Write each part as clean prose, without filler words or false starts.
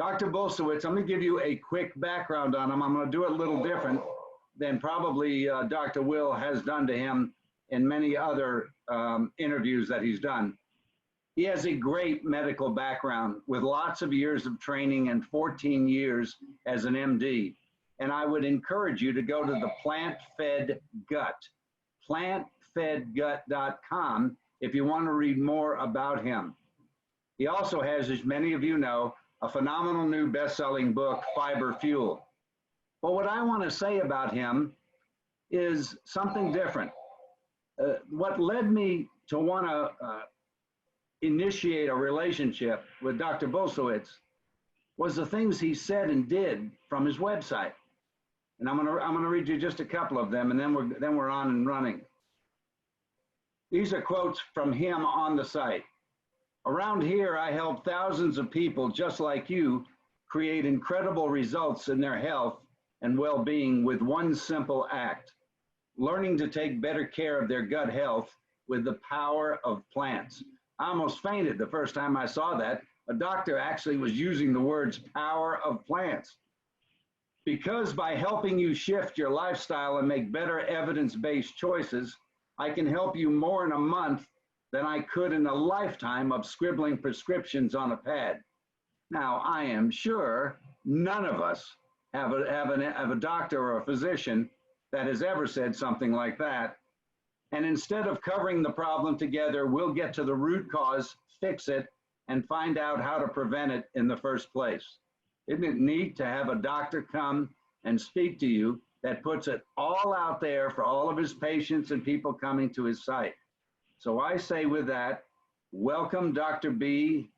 Dr. Bulsiewicz, I'm going to give you a quick background on him. I'm going to do it a little different than probably Dr. Will has done to him in many other interviews that he's done. He has a great medical background with lots of years of training and 14 years as an MD. And I would encourage you to go to the Plant Fed Gut, plantfedgut.com, if you want to read more about him. He also has, as many of you know, a phenomenal new best-selling book, Fiber Fuel. But what I want to say about him is something different. What led me to want to initiate a relationship with Dr. Bulsiewicz was the things he said and did from his website. And I'm gonna read you just a couple of them, and then we're on and running. These are quotes from him on the site. Around here, I help thousands of people just like you create incredible results in their health and well-being with one simple act: learning to take better care of their gut health with the power of plants. I almost fainted the first time I saw that. A doctor actually was using the words power of plants. Because by helping you shift your lifestyle and make better evidence-based choices, I can help you more in a month than I could in a lifetime of scribbling prescriptions on a pad. Now, I am sure none of us have a doctor or a physician that has ever said something like that. And instead of covering the problem together, we'll get to the root cause, fix it, and find out how to prevent it in the first place. Isn't it neat to have a doctor come and speak to you that puts it all out there for all of his patients and people coming to his site? So I say with that, welcome Dr. B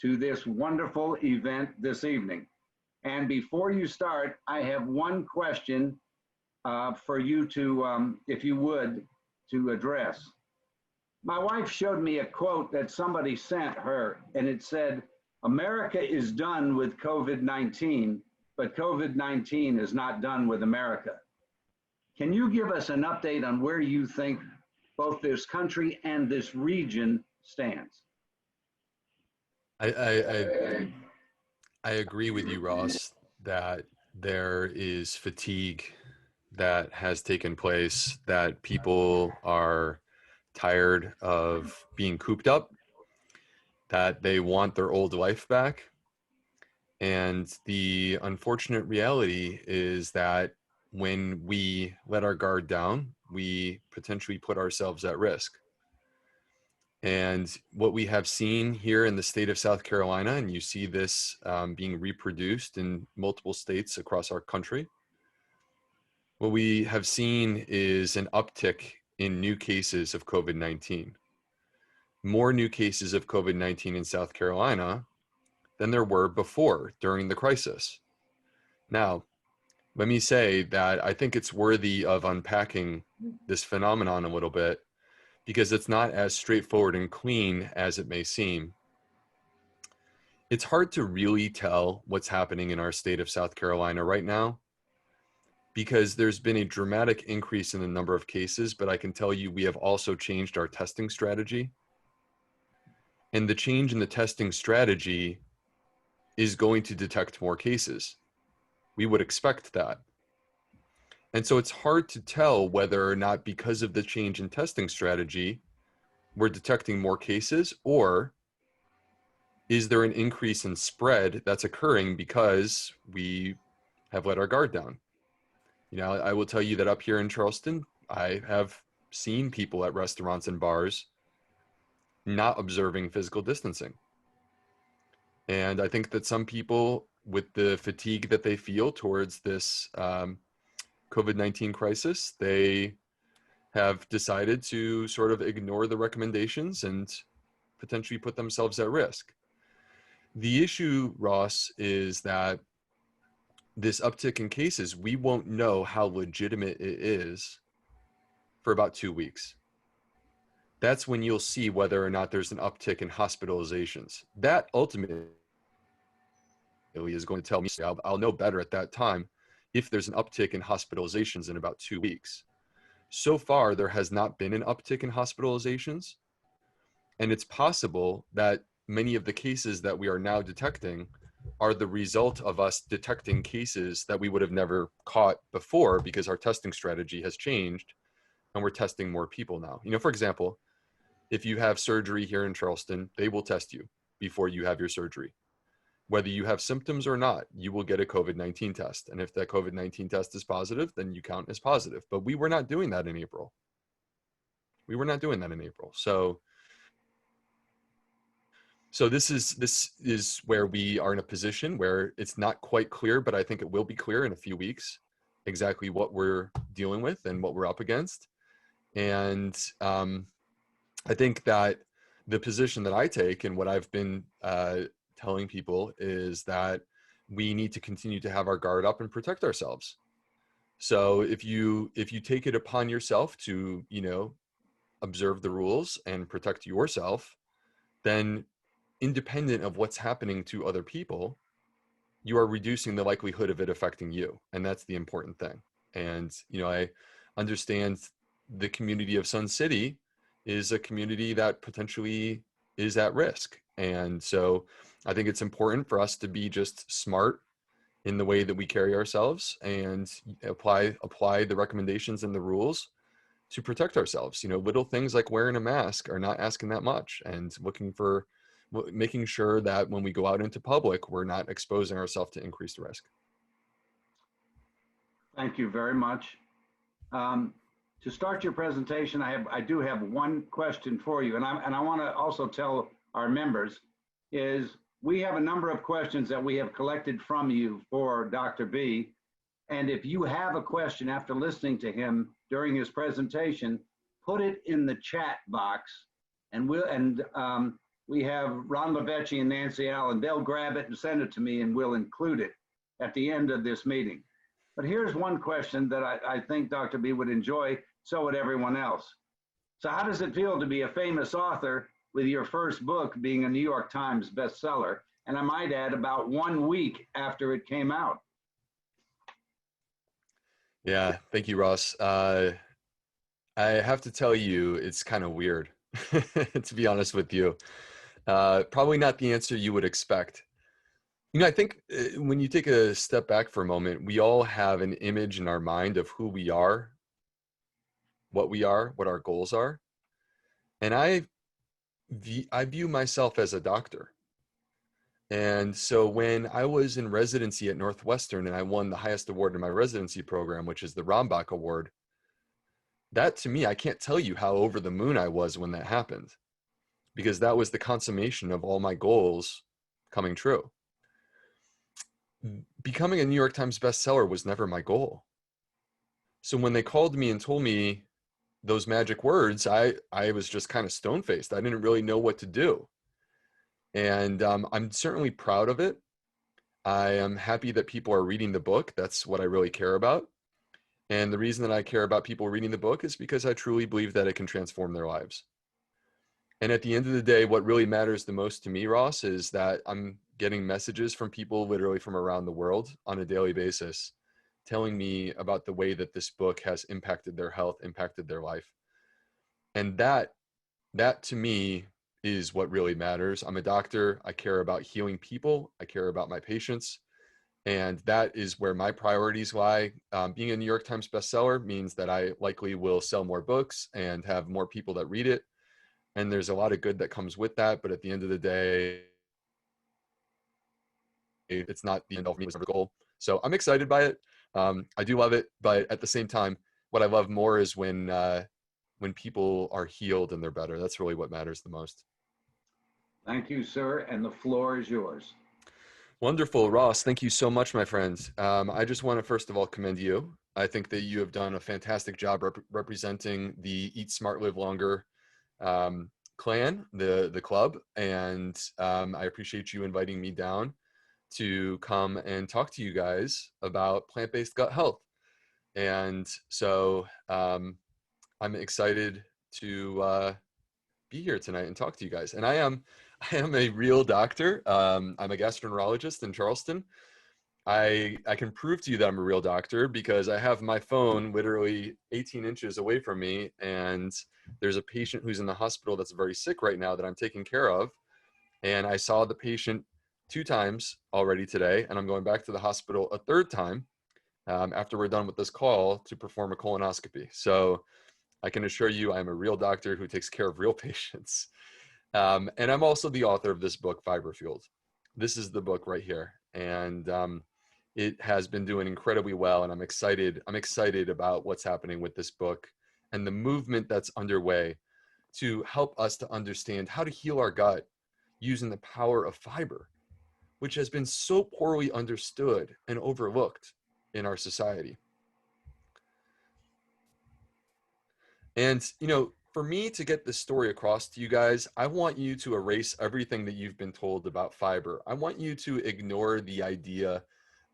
to this wonderful event this evening. And before you start, I have one question for you to, if you would, to address. My wife showed me a quote that somebody sent her, and it said, "America is done with COVID-19, but COVID-19 is not done with America." Can you give us an update on where you think both this country and this region stands? I agree with you, Ross, that there is fatigue that has taken place, that people are tired of being cooped up, that they want their old life back. And the unfortunate reality is that when we let our guard down, we potentially put ourselves at risk. And what we have seen here in the state of South Carolina, and you see this being reproduced in multiple states across our country, what we have seen is an uptick in new cases of COVID-19. More new cases of COVID-19 in South Carolina than there were before during the crisis. Now, let me say that I think it's worthy of unpacking this phenomenon a little bit, because it's not as straightforward and clean as it may seem. It's hard to really tell what's happening in our state of South Carolina right now, because there's been a dramatic increase in the number of cases, but I can tell you we have also changed our testing strategy. And the change in the testing strategy is going to detect more cases. We would expect that. And so it's hard to tell whether or not, because of the change in testing strategy, we're detecting more cases, or is there an increase in spread that's occurring because we have let our guard down? You know, I will tell you that up here in Charleston, I have seen people at restaurants and bars not observing physical distancing. And I think that some people, with the fatigue that they feel towards this COVID-19 crisis, they have decided to sort of ignore the recommendations and potentially put themselves at risk. The issue, Ross, is that this uptick in cases, we won't know how legitimate it is for about 2 weeks. That's when you'll see whether or not there's an uptick in hospitalizations. That ultimately is going to tell me, I'll know better at that time if there's an uptick in hospitalizations in about 2 weeks. So far, there has not been an uptick in hospitalizations. And it's possible that many of the cases that we are now detecting are the result of us detecting cases that we would have never caught before because our testing strategy has changed and we're testing more people now. For example, if you have surgery here in Charleston, they will test you before you have your surgery. Whether you have symptoms or not, you will get a COVID-19 test. And if that COVID-19 test is positive, then you count as positive. But we were not doing that in April. So this is where we are in a position where it's not quite clear, but I think it will be clear in a few weeks exactly what we're dealing with and what we're up against. And I think that the position that I take and what I've been telling people is that we need to continue to have our guard up and protect ourselves. So if you take it upon yourself to, observe the rules and protect yourself, then independent of what's happening to other people, you are reducing the likelihood of it affecting you. And that's the important thing. And, I understand the community of Sun City is a community that potentially is at risk. And so I think it's important for us to be just smart in the way that we carry ourselves and apply the recommendations and the rules to protect ourselves. Little things like wearing a mask are not asking that much, and making sure that when we go out into public, we're not exposing ourselves to increased risk. Thank you very much. To start your presentation, I do have one question for you, and I want to also tell our members is we have a number of questions that we have collected from you for Dr. B. And if you have a question after listening to him during his presentation, put it in the chat box, and we have Ron Levecchi and Nancy Allen. They'll grab it and send it to me, and we'll include it at the end of this meeting. But here's one question that I think Dr. B would enjoy, so would everyone else. So how does it feel to be a famous author with your first book being a New York Times bestseller? And I might add, about 1 week after it came out. Yeah, thank you, Ross. I have to tell you, it's kind of weird, to be honest with you. Probably not the answer you would expect. I think when you take a step back for a moment, we all have an image in our mind of who we are, what our goals are. And I view myself as a doctor. And so when I was in residency at Northwestern and I won the highest award in my residency program, which is the Rombach Award, that to me, I can't tell you how over the moon I was when that happened, because that was the consummation of all my goals coming true. Becoming a New York Times bestseller was never my goal. So when they called me and told me those magic words, I was just kind of stone-faced. I didn't really know what to do. And I'm certainly proud of it. I am happy that people are reading the book. That's what I really care about. And the reason that I care about people reading the book is because I truly believe that it can transform their lives. And at the end of the day, what really matters the most to me, Ross, is that I'm getting messages from people literally from around the world on a daily basis, telling me about the way that this book has impacted their health, impacted their life. And that to me is what really matters. I'm a doctor. I care about healing people. I care about my patients. And that is where my priorities lie. Being a New York Times bestseller means that I likely will sell more books and have more people that read it. And there's a lot of good that comes with that. But at the end of the day, it's not the end all for me, it's never the goal. So I'm excited by it. I do love it. But at the same time, what I love more is when people are healed and they're better. That's really what matters the most. Thank you, sir. And the floor is yours. Wonderful, Ross. Thank you so much, my friend. I just want to first of all commend you. I think that you have done a fantastic job representing the Eat Smart, Live Longer clan, the club, and I appreciate you inviting me down to come and talk to you guys about plant-based gut health. And so I'm excited to be here tonight and talk to you guys. And I am a real doctor. I'm a gastroenterologist in Charleston. I can prove to you that I'm a real doctor because I have my phone literally 18 inches away from me, and there's a patient who's in the hospital that's very sick right now that I'm taking care of. And I saw the patient 2 times already today, and I'm going back to the hospital a 3rd time after we're done with this call to perform a colonoscopy. So I can assure you I'm a real doctor who takes care of real patients. And I'm also the author of this book, Fiber Fueled. This is the book right here. And it has been doing incredibly well. And I'm excited. I'm excited about what's happening with this book and the movement that's underway to help us to understand how to heal our gut using the power of fiber, which has been so poorly understood and overlooked in our society. And, you know, for me to get this story across to you guys, I want you to erase everything that you've been told about fiber. I want you to ignore the idea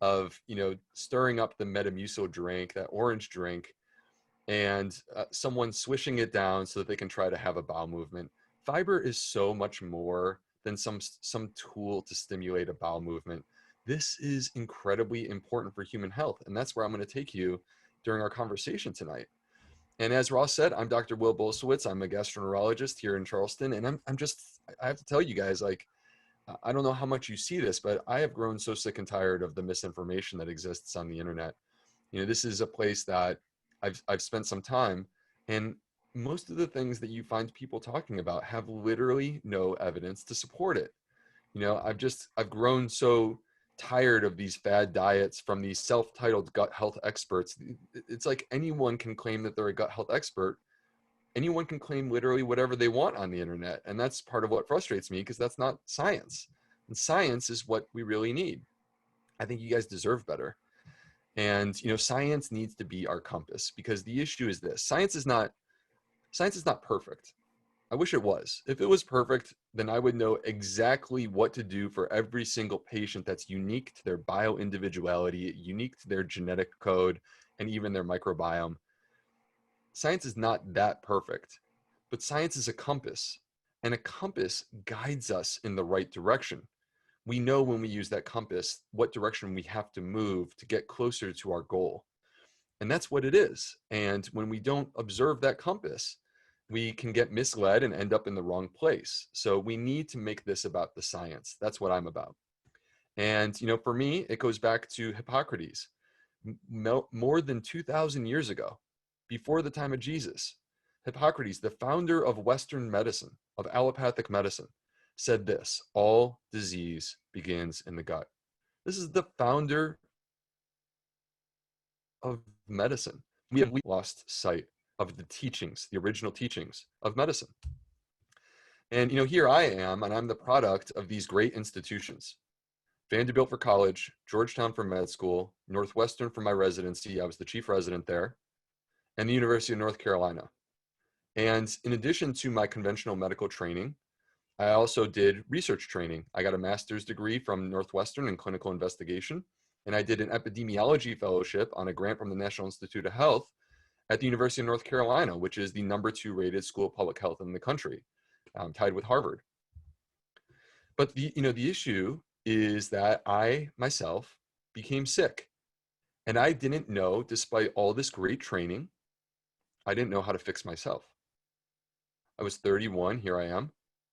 of, you know, stirring up the Metamucil drink, that orange drink, and someone swishing it down so that they can try to have a bowel movement. Fiber is so much more than some tool to stimulate a bowel movement. This is incredibly important for human health, and that's where I'm going to take you during our conversation tonight. And as Ross said, I'm Dr. Will Bulsiewicz. I'm a gastroenterologist here in Charleston, and I have to tell you guys, like, I don't know how much you see this, but I have grown so sick and tired of the misinformation that exists on the internet. You know, this is a place that I've spent some time, and most of the things that you find people talking about have literally no evidence to support it. You know, I've grown so tired of these fad diets from these self-titled gut health experts. It's like anyone can claim that they're a gut health expert. Anyone can claim literally whatever they want on the internet. And that's part of what frustrates me, because that's not science. And science is what we really need. I think you guys deserve better. And, you know, science needs to be our compass, because the issue is this: science is not perfect. I wish it was. If it was perfect, then I would know exactly what to do for every single patient that's unique to their bio-individuality, unique to their genetic code, and even their microbiome. Science is not that perfect, but science is a compass, and a compass guides us in the right direction. We know when we use that compass what direction we have to move to get closer to our goal. And that's what it is. And when we don't observe that compass, we can get misled and end up in the wrong place. So we need to make this about the science. That's what I'm about. And, you know, for me, it goes back to Hippocrates. More than 2,000 years ago, before the time of Jesus, Hippocrates, the founder of Western medicine, of allopathic medicine, said this: all disease begins in the gut. This is the founder of medicine. We have lost sight of the teachings, the original teachings of medicine. And, you know, here I am, and I'm the product of these great institutions. Vanderbilt for college, Georgetown for med school, Northwestern for my residency. I was the chief resident there, and the University of North Carolina. And in addition to my conventional medical training, I also did research training. I got a master's degree from Northwestern in clinical investigation, and I did an epidemiology fellowship on a grant from the National Institute of Health at the University of North Carolina, which is the #2 rated school of public health in the country, tied with Harvard. But the issue is that I myself became sick, and I didn't know, despite all this great training, I didn't know how to fix myself. I was 31, here I am.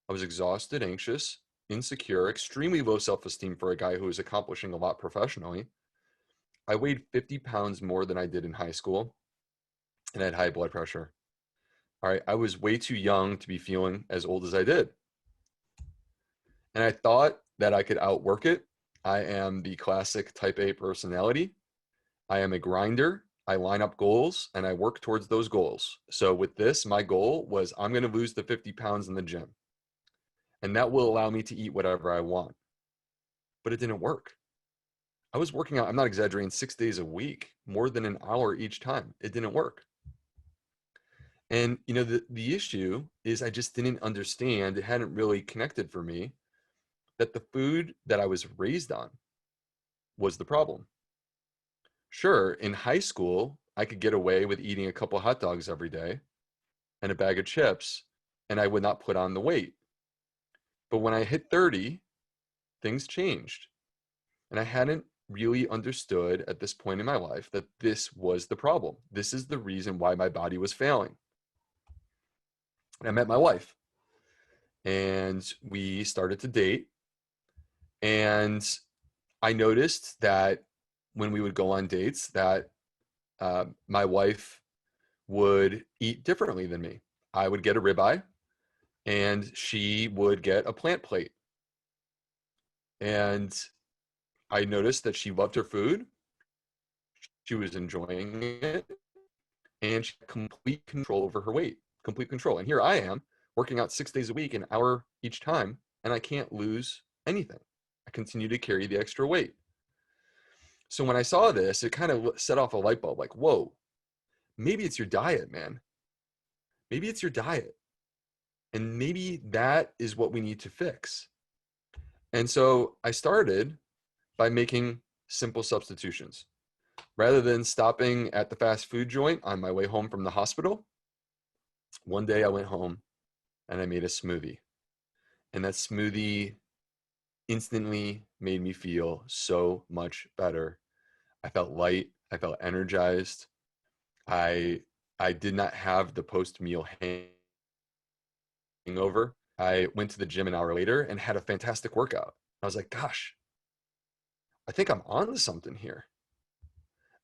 I was exhausted, anxious, insecure, extremely low self-esteem for a guy who was accomplishing a lot professionally. I weighed 50 pounds more than I did in high school, and I had high blood pressure. All right, I was way too young to be feeling as old as I did. And I thought that I could outwork it. I am the classic type A personality. I am a grinder. I line up goals and I work towards those goals. So with this, my goal was I'm going to lose the 50 pounds in the gym. And that will allow me to eat whatever I want. But it didn't work. I was working out, I'm not exaggerating, 6 days a week, more than an hour each time. It didn't work. And, you know, the issue is I just didn't understand. It hadn't really connected for me that the food that I was raised on was the problem. Sure, in high school, I could get away with eating a couple hot dogs every day and a bag of chips, and I would not put on the weight. But when I hit 30, things changed. And I hadn't really understood at this point in my life that this was the problem. This is the reason why my body was failing. And I met my wife, and we started to date. And I noticed that when we would go on dates that my wife would eat differently than me. I would get a ribeye and she would get a plant plate. And I noticed that she loved her food. She was enjoying it, and she had complete control over her weight, complete control. And here I am working out 6 days a week, an hour each time, and I can't lose anything. I continue to carry the extra weight. So when I saw this, it kind of set off a light bulb like, whoa, maybe it's your diet, man. Maybe it's your diet. And maybe that is what we need to fix. And so I started by making simple substitutions. Rather than stopping at the fast food joint on my way home from the hospital, one day I went home and I made a smoothie. And that smoothie instantly made me feel so much better. I felt light. I felt energized. I did not have the post-meal hangover. I went to the gym an hour later and had a fantastic workout. I was like, gosh, I think I'm on to something here.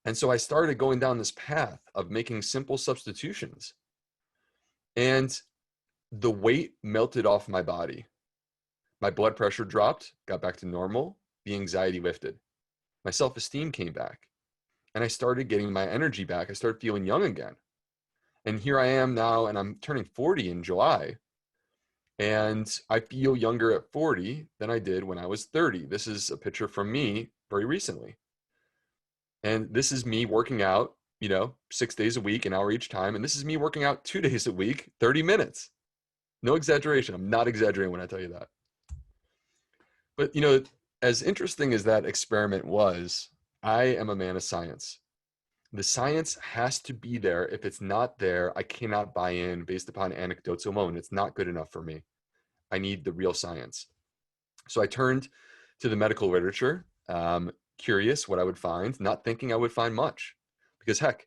And so I started going down this path of making simple substitutions. And the weight melted off my body. My blood pressure dropped, got back to normal. The anxiety lifted. My self-esteem came back. And I started getting my energy back. I started feeling young again. And here I am now, and I'm turning 40 in July. And I feel younger at 40 than I did when I was 30. This is a picture from me very recently. And this is me working out, 6 days a week, an hour each time. And this is me working out 2 days a week, 30 minutes. No exaggeration. I'm not exaggerating when I tell you that. But, as interesting as that experiment was, I am a man of science. The science has to be there. If it's not there, I cannot buy in based upon anecdotes alone. It's not good enough for me. I need the real science. So I turned to the medical literature, curious what I would find, not thinking I would find much. Because heck,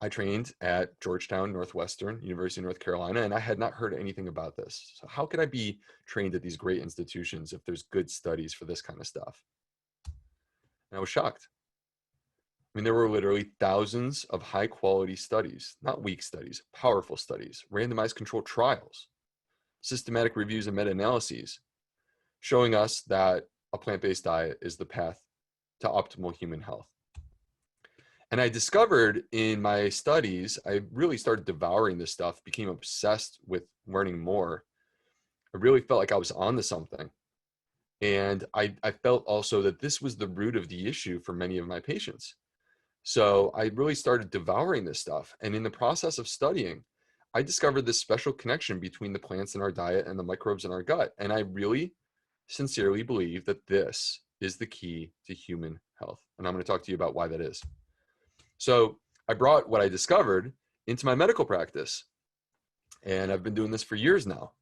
I trained at Georgetown, Northwestern, University of North Carolina, and I had not heard anything about this. So how could I be trained at these great institutions if there's good studies for this kind of stuff? And I was shocked. I mean, there were literally thousands of high quality studies, not weak studies, powerful studies, randomized controlled trials, systematic reviews and meta-analyses showing us that a plant-based diet is the path to optimal human health. And I discovered in my studies, I really started devouring this stuff, became obsessed with learning more. I really felt like I was onto something. And I felt also that this was the root of the issue for many of my patients. So I really started devouring this stuff. And in the process of studying, I discovered this special connection between the plants in our diet and the microbes in our gut. And I really sincerely believe that this is the key to human health. And I'm going to talk to you about why that is. So I brought what I discovered into my medical practice. And I've been doing this for years now.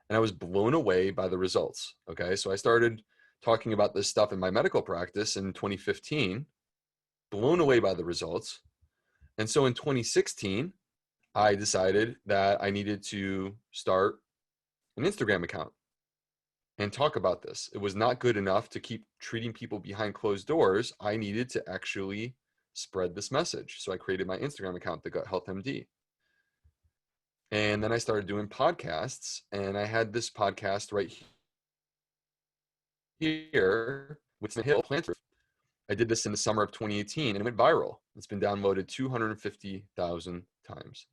And I was blown away by the results. Okay. So I started talking about this stuff in my medical practice in 2015, blown away by the results. And so in 2016, I decided that I needed to start an Instagram account and talk about this. It was not good enough to keep treating people behind closed doors. I needed to actually spread this message. So I created my Instagram account, The Gut Health MD. And then I started doing podcasts, and I had this podcast right here with the Hill Planter. I did this in the summer of 2018 and it went viral. It's been downloaded 250,000 times.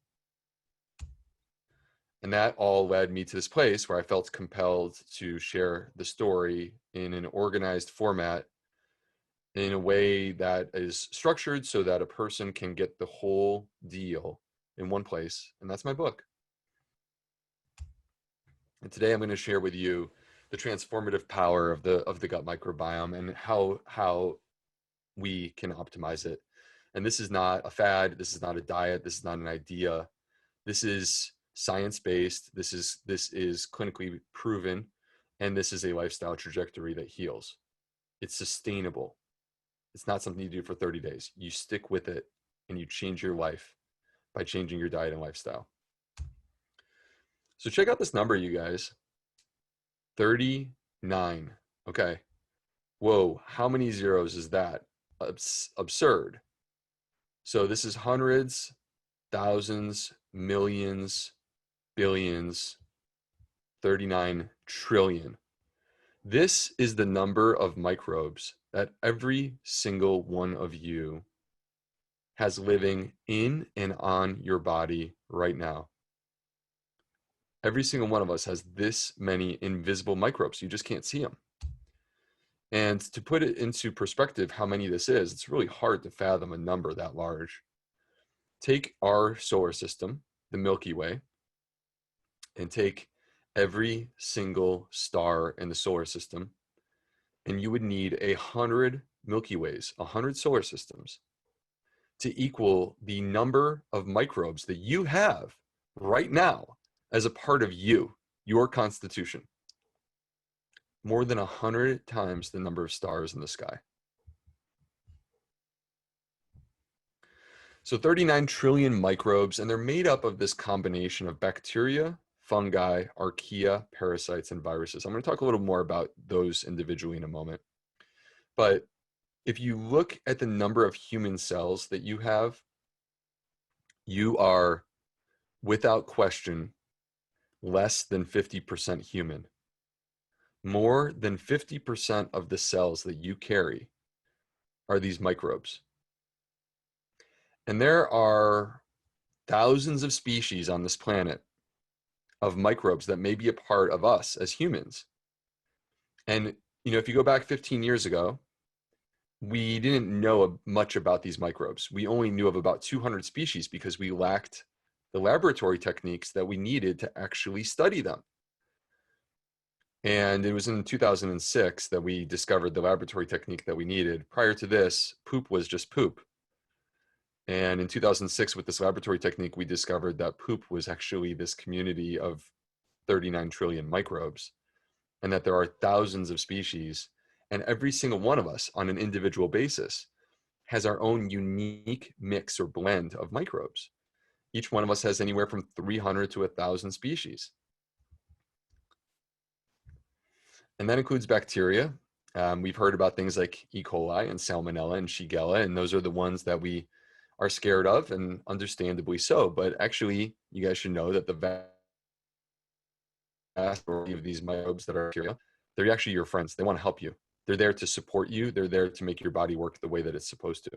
And that all led me to this place where I felt compelled to share the story in an organized format in a way that is structured so that a person can get the whole deal in one place. And that's my book. And today I'm going to share with you the transformative power of the gut microbiome and how we can optimize it. And this is not a fad. This is not a diet. This is not an idea. This is science-based. This is clinically proven. And this is a lifestyle trajectory that heals. It's sustainable. It's not something you do for 30 days. You stick with it and you change your life by changing your diet and lifestyle. So check out this number, you guys. 39. Okay. Whoa, how many zeros is that? Absurd. So this is hundreds, thousands, millions, billions, 39 trillion. This is the number of microbes that every single one of you has living in and on your body right now. Every single one of us has this many invisible microbes. You just can't see them. And to put it into perspective, how many this is, it's really hard to fathom a number that large. Take our solar system, the Milky Way, and take every single star in the solar system, and you would need 100 Milky Ways, 100 solar systems to equal the number of microbes that you have right now as a part of you, your constitution. More than 100 times the number of stars in the sky. So 39 trillion microbes, and they're made up of this combination of bacteria, fungi, archaea, parasites, and viruses. I'm going to talk a little more about those individually in a moment. But if you look at the number of human cells that you have, you are, without question, less than 50% human. More than 50% of the cells that you carry are these microbes. And there are thousands of species on this planet of microbes that may be a part of us as humans. And, if you go back 15 years ago, we didn't know much about these microbes. We only knew of about 200 species because we lacked the laboratory techniques that we needed to actually study them. And it was in 2006 that we discovered the laboratory technique that we needed. Prior to this, poop was just poop. And in 2006, with this laboratory technique, we discovered that poop was actually this community of 39 trillion microbes, and that there are thousands of species, and every single one of us on an individual basis has our own unique mix or blend of microbes. Each one of us has anywhere from 300 to 1,000 species. And that includes bacteria. We've heard about things like E. coli and Salmonella and Shigella, and those are the ones that we are scared of, and understandably so. But actually, you guys should know that the vast majority of these microbes that are bacteria, they're actually your friends. They want to help you. They're there to support you. They're there to make your body work the way that it's supposed to.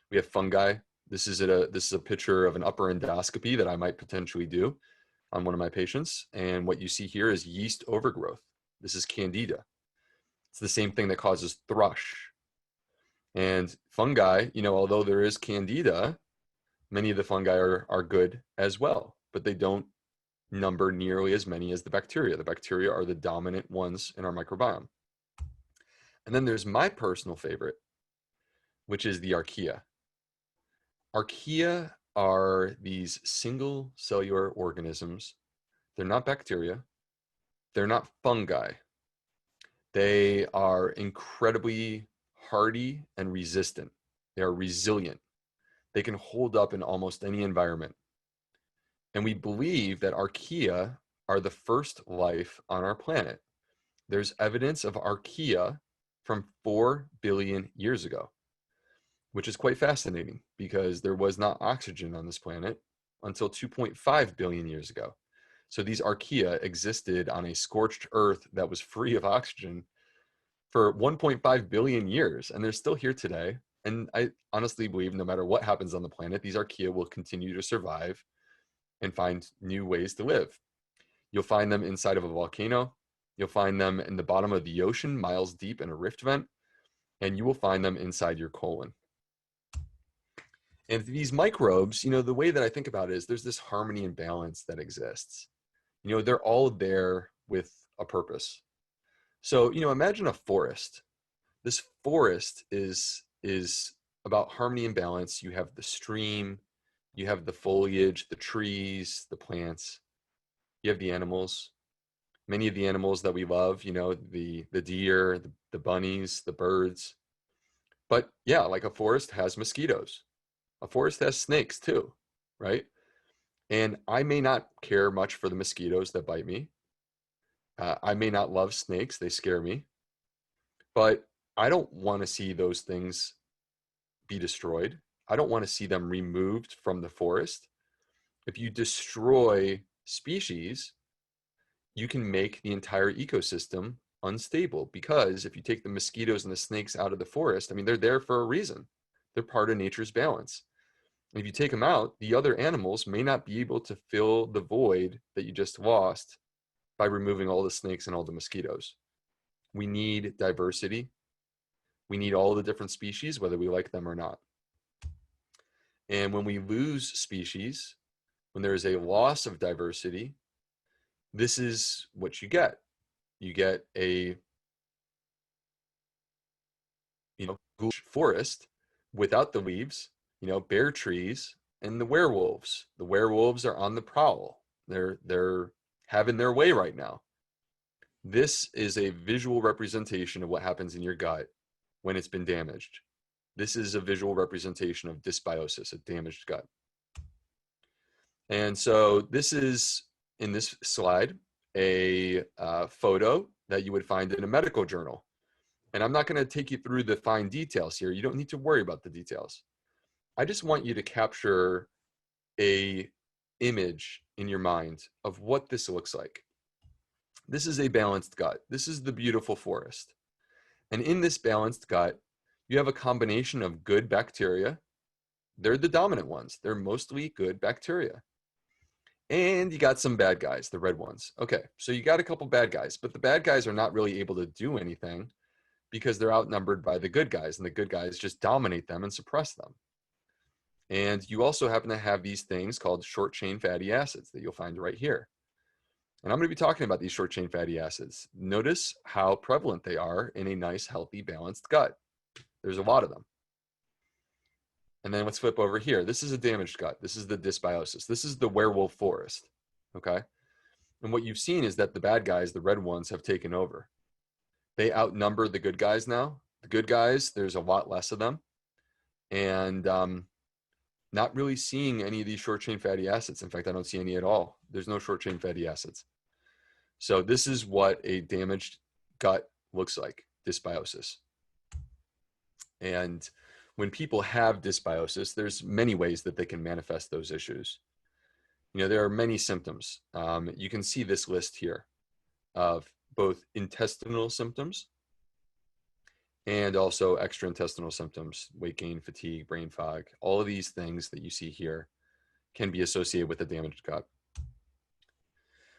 We have fungi. This is a picture of an upper endoscopy that I might potentially do on one of my patients. And what you see here is yeast overgrowth. This is candida. It's the same thing that causes thrush. And fungi, although there is candida, many of the fungi are good as well, but they don't number nearly as many as the bacteria. The bacteria are the dominant ones in our microbiome. And then there's my personal favorite, which is the archaea. Archaea are these single cellular organisms. They're not bacteria. They're not fungi. They are incredibly hardy and resistant. They are resilient. They can hold up in almost any environment. And we believe that archaea are the first life on our planet. There's evidence of archaea from 4 billion years ago, which is quite fascinating because there was not oxygen on this planet until 2.5 billion years ago. So these archaea existed on a scorched earth that was free of oxygen for 1.5 billion years, and they're still here today. And I honestly believe no matter what happens on the planet, these archaea will continue to survive and find new ways to live. You'll find them inside of a volcano. You'll find them in the bottom of the ocean, miles deep in a rift vent, and you will find them inside your colon. And these microbes, the way that I think about it is there's this harmony and balance that exists. They're all there with a purpose. So, imagine a forest. This forest is about harmony and balance. You have the stream, you have the foliage, the trees, the plants, you have the animals. Many of the animals that we love, the deer, the bunnies, the birds. But yeah, like a forest has mosquitoes. A forest has snakes too, right? And I may not care much for the mosquitoes that bite me. I may not love snakes, they scare me. But I don't want to see those things be destroyed. I don't want to see them removed from the forest. If you destroy species, you can make the entire ecosystem unstable, because if you take the mosquitoes and the snakes out of the forest, I mean, they're there for a reason. They're part of nature's balance. If you take them out, the other animals may not be able to fill the void that you just lost by removing all the snakes and all the mosquitoes. We need diversity. We need all the different species, whether we like them or not. And when we lose species, when there is a loss of diversity, this is what you get. You get a forest without the leaves, bare trees, and the werewolves. The werewolves are on the prowl. They're having their way right now. This is a visual representation of what happens in your gut when it's been damaged. This is a visual representation of dysbiosis, a damaged gut. And so this is, in this slide, a photo that you would find in a medical journal. And I'm not going to take you through the fine details here. You don't need to worry about the details. I just want you to capture a image in your mind of what this looks like. This is a balanced gut. This is the beautiful forest. And in this balanced gut, you have a combination of good bacteria. They're the dominant ones. They're mostly good bacteria. And you got some bad guys, the red ones. Okay, so you got a couple bad guys, but the bad guys are not really able to do anything because they're outnumbered by the good guys, and the good guys just dominate them and suppress them. And you also happen to have these things called short chain fatty acids that you'll find right here. And I'm going to be talking about these short chain fatty acids. Notice how prevalent they are in a nice, healthy, balanced gut. There's a lot of them. And then let's flip over here. This is a damaged gut. This is the dysbiosis. This is the werewolf forest, okay? And what you've seen is that the bad guys, the red ones, have taken over. They outnumber the good guys now. The good guys, there's a lot less of them. And not really seeing any of these short chain fatty acids. In fact, I don't see any at all. There's no short chain fatty acids. So this is what a damaged gut looks like, dysbiosis. And when people have dysbiosis, there's many ways that they can manifest those issues. There are many symptoms. You can see this list here of both intestinal symptoms and also extraintestinal symptoms, weight gain, fatigue, brain fog. All of these things that you see here can be associated with a damaged gut.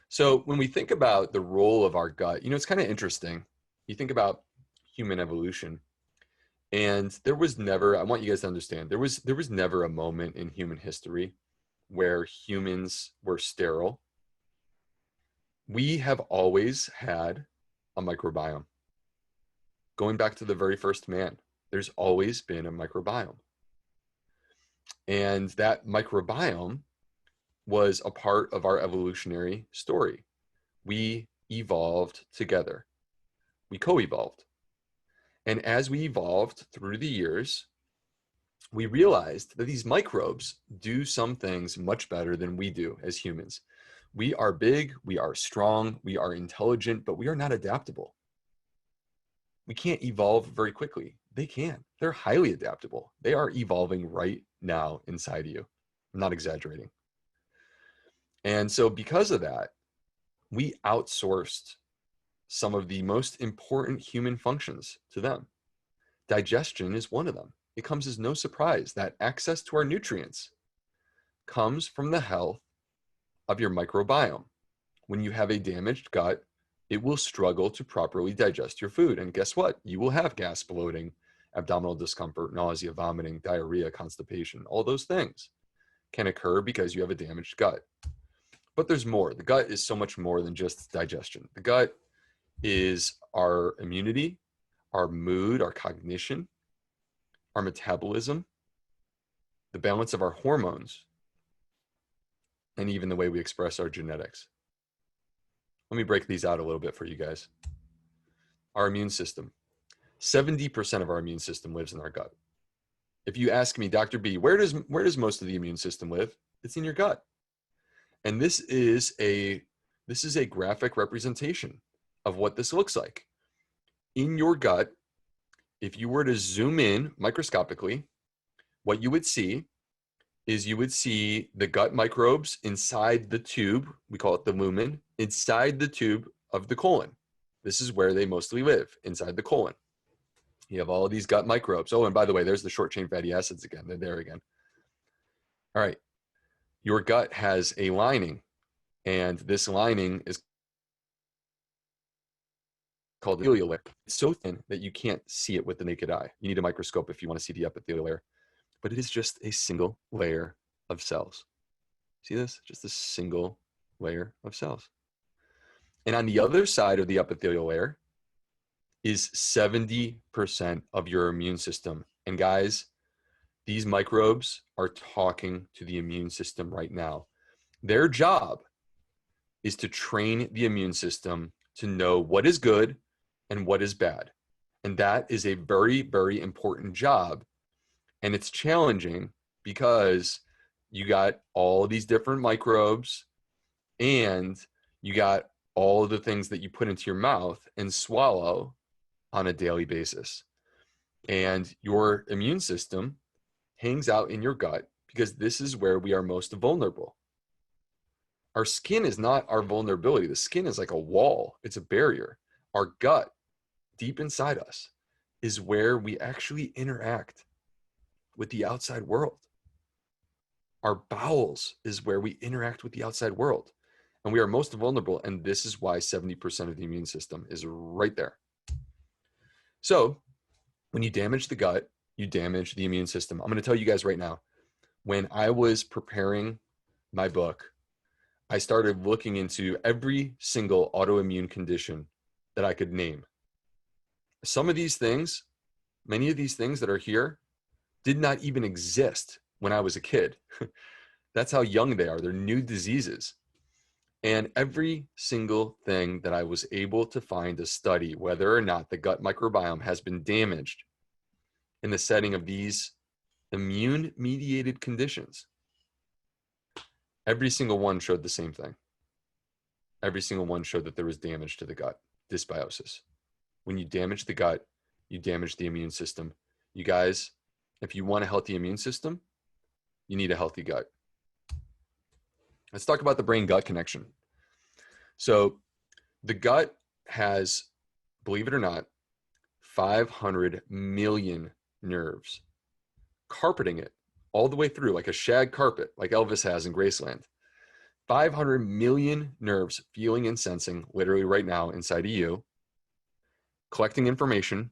So when we think about the role of our gut, it's kind of interesting. You think about human evolution, and there was never, I want you guys to understand, there was never a moment in human history where humans were sterile. We have always had a microbiome. Going back to the very first man, there's always been a microbiome. And that microbiome was a part of our evolutionary story. We evolved together. We co-evolved. And as we evolved through the years, we realized that these microbes do some things much better than we do as humans. We are big, we are strong, we are intelligent, but we are not adaptable. We can't evolve very quickly. They can. They're highly adaptable. They are evolving right now inside of you. I'm not exaggerating. And so because of that, we outsourced some of the most important human functions to them. Digestion is one of them. It comes as no surprise that access to our nutrients comes from the health of your microbiome. When you have a damaged gut, it will struggle to properly digest your food. And guess what? You will have gas, bloating, abdominal discomfort, nausea, vomiting, diarrhea, constipation. All those things can occur because you have a damaged gut. But there's more. The gut is so much more than just digestion. The gut is our immunity, our mood, our cognition, our metabolism, the balance of our hormones, and even the way we express our genetics. Let me break these out a little bit for you guys. Our immune system. 70% of our immune system lives in our gut. If you ask me, Dr. B, where does most of the immune system live? It's in your gut. And this is a graphic representation of what this looks like. In your gut, if you were to zoom in microscopically, what you would see is you would see the gut microbes inside the tube, we call it the lumen, inside the tube of the colon. This is where they mostly live, inside the colon. You have all of these gut microbes. Oh, and by the way, there's the short chain fatty acids again. They're there again. All right. Your gut has a lining, and this lining is called the epithelial layer. It's so thin that you can't see it with the naked eye. You need a microscope if you want to see the epithelial layer. But it is just a single layer of cells. See this? Just a single layer of cells. And on the other side of the epithelial layer is 70% of your immune system. And guys, these microbes are talking to the immune system right now. Their job is to train the immune system to know what is good and what is bad. And that is a very, very important job. And it's challenging because you got all of these different microbes and you got all of the things that you put into your mouth and swallow on a daily basis. And your immune system hangs out in your gut because this is where we are most vulnerable. Our skin is not our vulnerability. The skin is like a wall. It's a barrier. Our gut, deep inside us, is where we actually interact with the outside world. Our bowels is where we interact with the outside world. And we are most vulnerable. And this is why 70% of the immune system is right there. So when you damage the gut, you damage the immune system. I'm going to tell you guys right now, when I was preparing my book, I started looking into every single autoimmune condition that I could name. Some of these things, many of these things that are here, did not even exist when I was a kid. That's how young they are. They're new diseases. And every single thing that I was able to find to study whether or not the gut microbiome has been damaged in the setting of these immune-mediated conditions, every single one showed the same thing. Every single one showed that there was damage to the gut, dysbiosis. When you damage the gut, you damage the immune system. You guys, if you want a healthy immune system, you need a healthy gut. Let's talk about the brain-gut connection. So the gut has, believe it or not, 500 million nerves carpeting it all the way through, like a shag carpet, like Elvis has in Graceland. 500 million nerves feeling and sensing literally right now inside of you, collecting information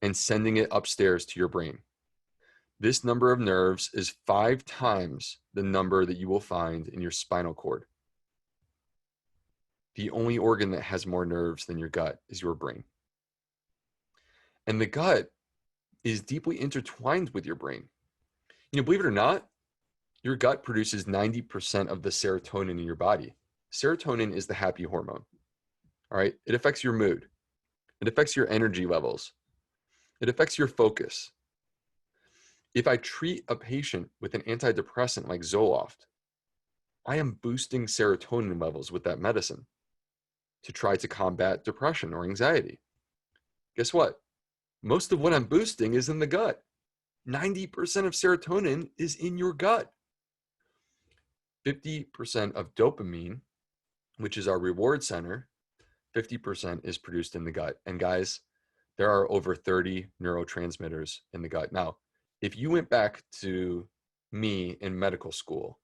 and sending it upstairs to your brain. This number of nerves is 5 times the number that you will find in your spinal cord. The only organ that has more nerves than your gut is your brain. And the gut is deeply intertwined with your brain. You know, believe it or not, your gut produces 90% of the serotonin in your body. Serotonin is the happy hormone. All right. It affects your mood. It affects your energy levels. It affects your focus. If I treat a patient with an antidepressant like Zoloft, I am boosting serotonin levels with that medicine to try to combat depression or anxiety. Guess what? Most of what I'm boosting is in the gut. 90% of serotonin is in your gut. 50% of dopamine, which is our reward center, 50% is produced in the gut. And guys, there are over 30 neurotransmitters in the gut. Now, if you went back to me in medical school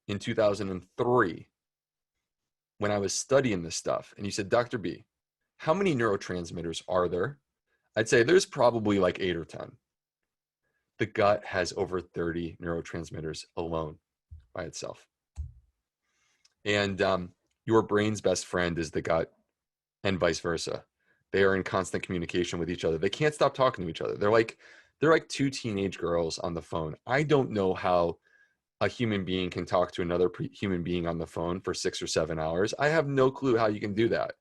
in 2003, when I was studying this stuff, and you said, Dr. B, how many neurotransmitters are there? I'd say there's probably like 8 or 10. The gut has over 30 neurotransmitters alone by itself. And your brain's best friend is the gut, and vice versa. They are in constant communication with each other. They can't stop talking to each other. They're like 2 teenage girls on the phone. I don't know how a human being can talk to another human being on the phone for 6 or 7 hours. I have no clue how you can do that.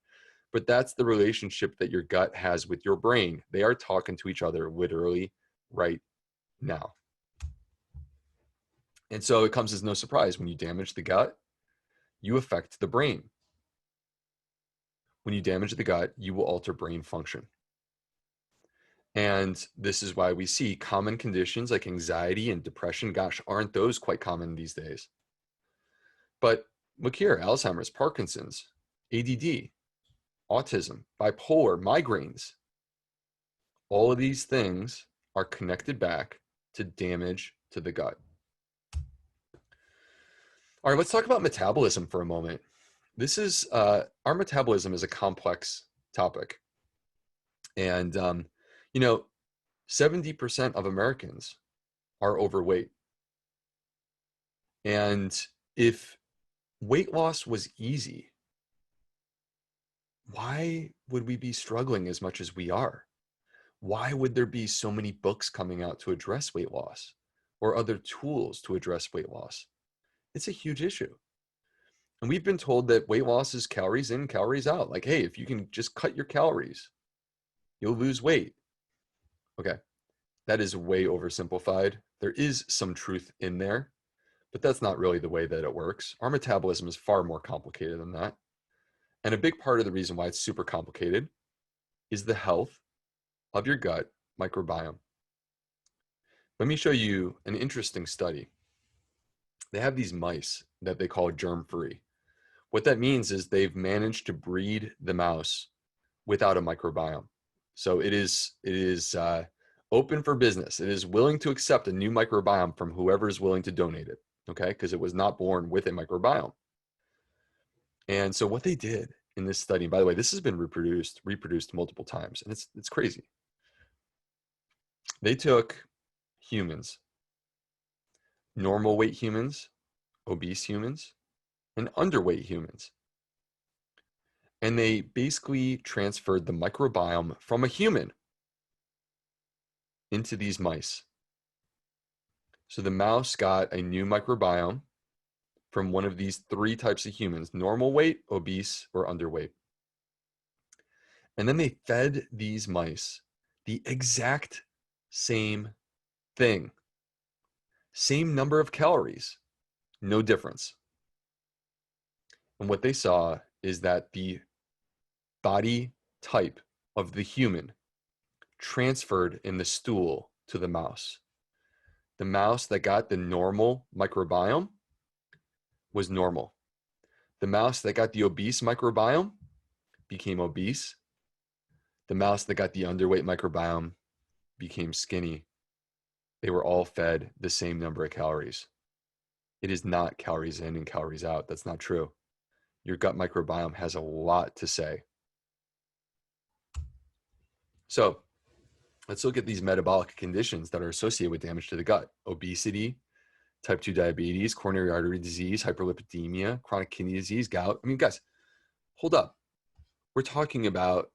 But that's the relationship that your gut has with your brain. They are talking to each other literally right now. And so it comes as no surprise when you damage the gut, you affect the brain. When you damage the gut, you will alter brain function. And this is why we see common conditions like anxiety and depression. Gosh, aren't those quite common these days? But look here, Alzheimer's, Parkinson's, ADD, autism, bipolar, migraines. All of these things are connected back to damage to the gut. All right, let's talk about metabolism for a moment. This is our metabolism is a complex topic. And, 70% of Americans are overweight. And if weight loss was easy, why would we be struggling as much as we are? Why would there be so many books coming out to address weight loss or other tools to address weight loss? It's a huge issue. And we've been told that weight loss is calories in, calories out. Like, hey, if you can just cut your calories, you'll lose weight. Okay, that is way oversimplified. There is some truth in there, but that's not really the way that it works. Our metabolism is far more complicated than that. And a big part of the reason why it's super complicated is the health of your gut microbiome. Let me show you an interesting study. They have these mice that they call germ-free. What that means is they've managed to breed the mouse without a microbiome. So it is open for business. It is willing to accept a new microbiome from whoever is willing to donate it, okay? Because it was not born with a microbiome. And so what they did in this study, by the way, this has been reproduced multiple times, and it's crazy. They took humans, normal weight humans, obese humans, and underweight humans. And they basically transferred the microbiome from a human into these mice. So the mouse got a new microbiome from one of these three types of humans: normal weight, obese, or underweight. And then they fed these mice the exact same thing, same number of calories, no difference. And what they saw is that the body type of the human transferred in the stool to the mouse. The mouse that got the normal microbiome was normal. The mouse that got the obese microbiome became obese. The mouse that got the underweight microbiome became skinny. They were all fed the same number of calories. It is not calories in and calories out. That's not true. Your gut microbiome has a lot to say. So let's look at these metabolic conditions that are associated with damage to the gut: obesity, type 2 diabetes, coronary artery disease, hyperlipidemia, chronic kidney disease, gout. I mean, guys, hold up. We're talking about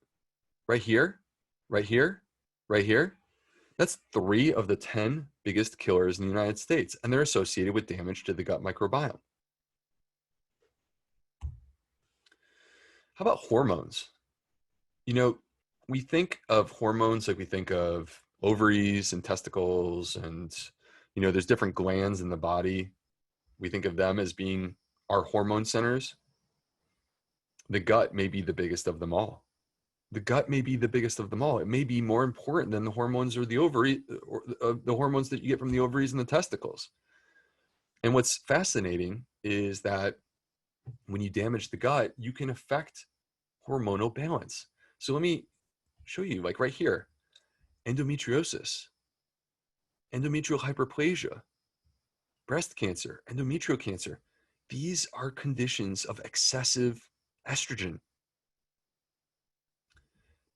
right here, right here, right here. That's 3 of the 10 biggest killers in the United States, and they're associated with damage to the gut microbiome. How about hormones? We think of hormones like we think of ovaries and testicles, and, there's different glands in the body. We think of them as being our hormone centers. The gut may be the biggest of them all. The gut may be the biggest of them all. It may be more important than the hormones or the ovary, or the hormones that you get from the ovaries and the testicles. And what's fascinating is that when you damage the gut, you can affect hormonal balance. So let me show you, like right here: endometriosis, endometrial hyperplasia, breast cancer, endometrial cancer. These are conditions of excessive estrogen.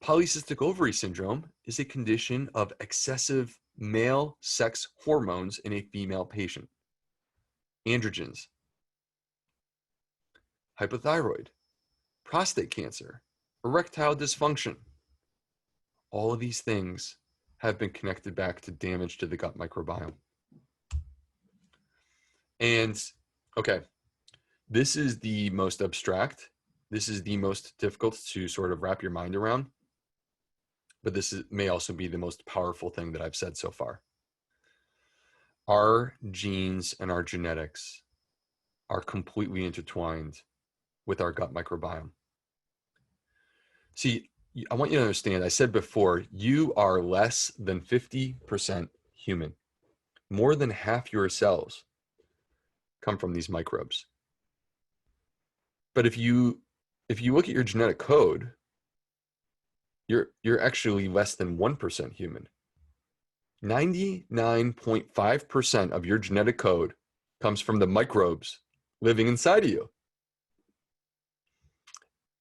Polycystic ovary syndrome is a condition of excessive male sex hormones in a female patient. Androgens, hypothyroid, prostate cancer, erectile dysfunction. All of these things have been connected back to damage to the gut microbiome. And okay, this is the most abstract. This is the most difficult to sort of wrap your mind around. But this may also be the most powerful thing that I've said so far. Our genes and our genetics are completely intertwined with our gut microbiome. See, I want you to understand, I said before, you are less than 50% human. More than half your cells come from these microbes. But if you look at your genetic code, you're actually less than 1% human. 99.5% of your genetic code comes from the microbes living inside of you.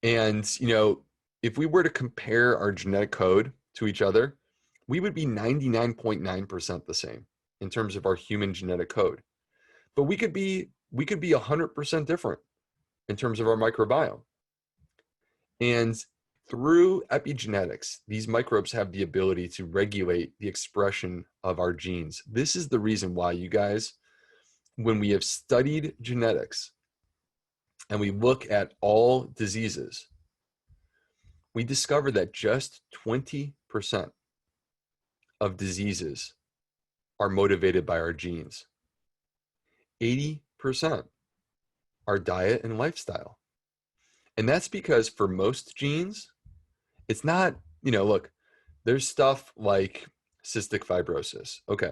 And, if we were to compare our genetic code to each other, we would be 99.9% the same in terms of our human genetic code. But we could be 100% different in terms of our microbiome. And through epigenetics, these microbes have the ability to regulate the expression of our genes. This is the reason why, you guys, when we have studied genetics and we look at all diseases, we discover that just 20% of diseases are motivated by our genes. 80% are diet and lifestyle. And that's because for most genes, it's not, look, there's stuff like cystic fibrosis. Okay.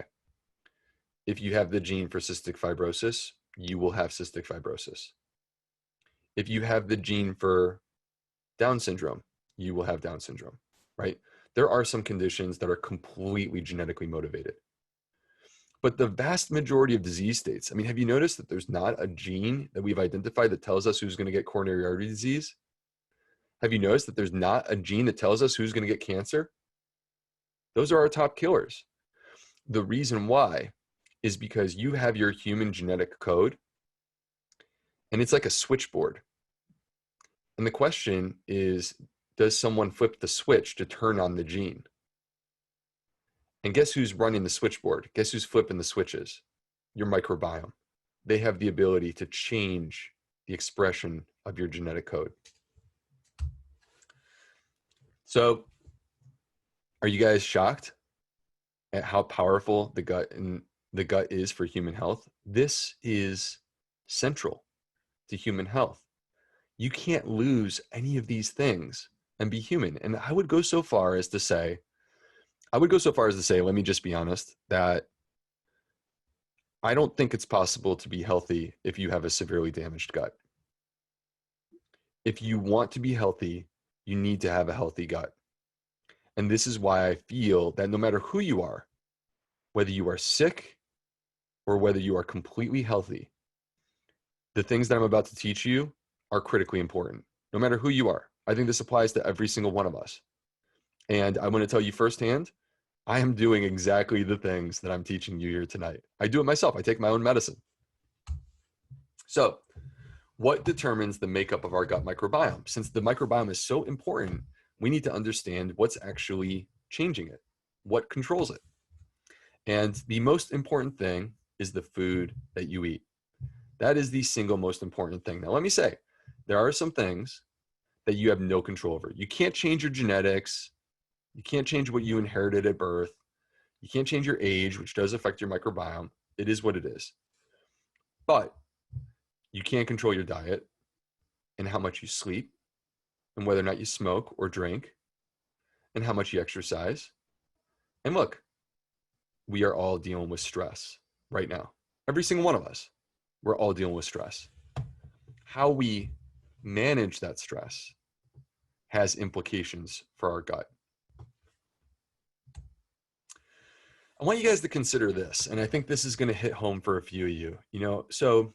If you have the gene for cystic fibrosis, you will have cystic fibrosis. If you have the gene for Down syndrome, you will have Down syndrome, right? There are some conditions that are completely genetically motivated. But the vast majority of disease states, have you noticed that there's not a gene that we've identified that tells us who's going to get coronary artery disease? Have you noticed that there's not a gene that tells us who's going to get cancer? Those are our top killers. The reason why is because you have your human genetic code, and it's like a switchboard. And the question is, does someone flip the switch to turn on the gene? And guess who's running the switchboard? Guess who's flipping the switches? Your microbiome. They have the ability to change the expression of your genetic code. So, are you guys shocked at how powerful the gut is for human health? This is central to human health. You can't lose any of these things and be human. And I would go so far as to say, let me just be honest, that I don't think it's possible to be healthy if you have a severely damaged gut. If you want to be healthy, you need to have a healthy gut. And this is why I feel that no matter who you are, whether you are sick or whether you are completely healthy, the things that I'm about to teach you are critically important, no matter who you are. I think this applies to every single one of us. And I want to tell you firsthand, I am doing exactly the things that I'm teaching you here tonight. I do it myself. I take my own medicine. So, what determines the makeup of our gut microbiome? Since the microbiome is so important, we need to understand what's actually changing it, what controls it. And the most important thing is the food that you eat. That is the single most important thing. Now, let me say, there are some things that you have no control over. You can't change your genetics. You can't change what you inherited at birth. You can't change your age, which does affect your microbiome. It is what it is. But you can control your diet and how much you sleep and whether or not you smoke or drink and how much you exercise. And look, we are all dealing with stress right now. Every single one of us, we're all dealing with stress. How we manage that stress has implications for our gut. I want you guys to consider this, and I think this is going to hit home for a few of you. So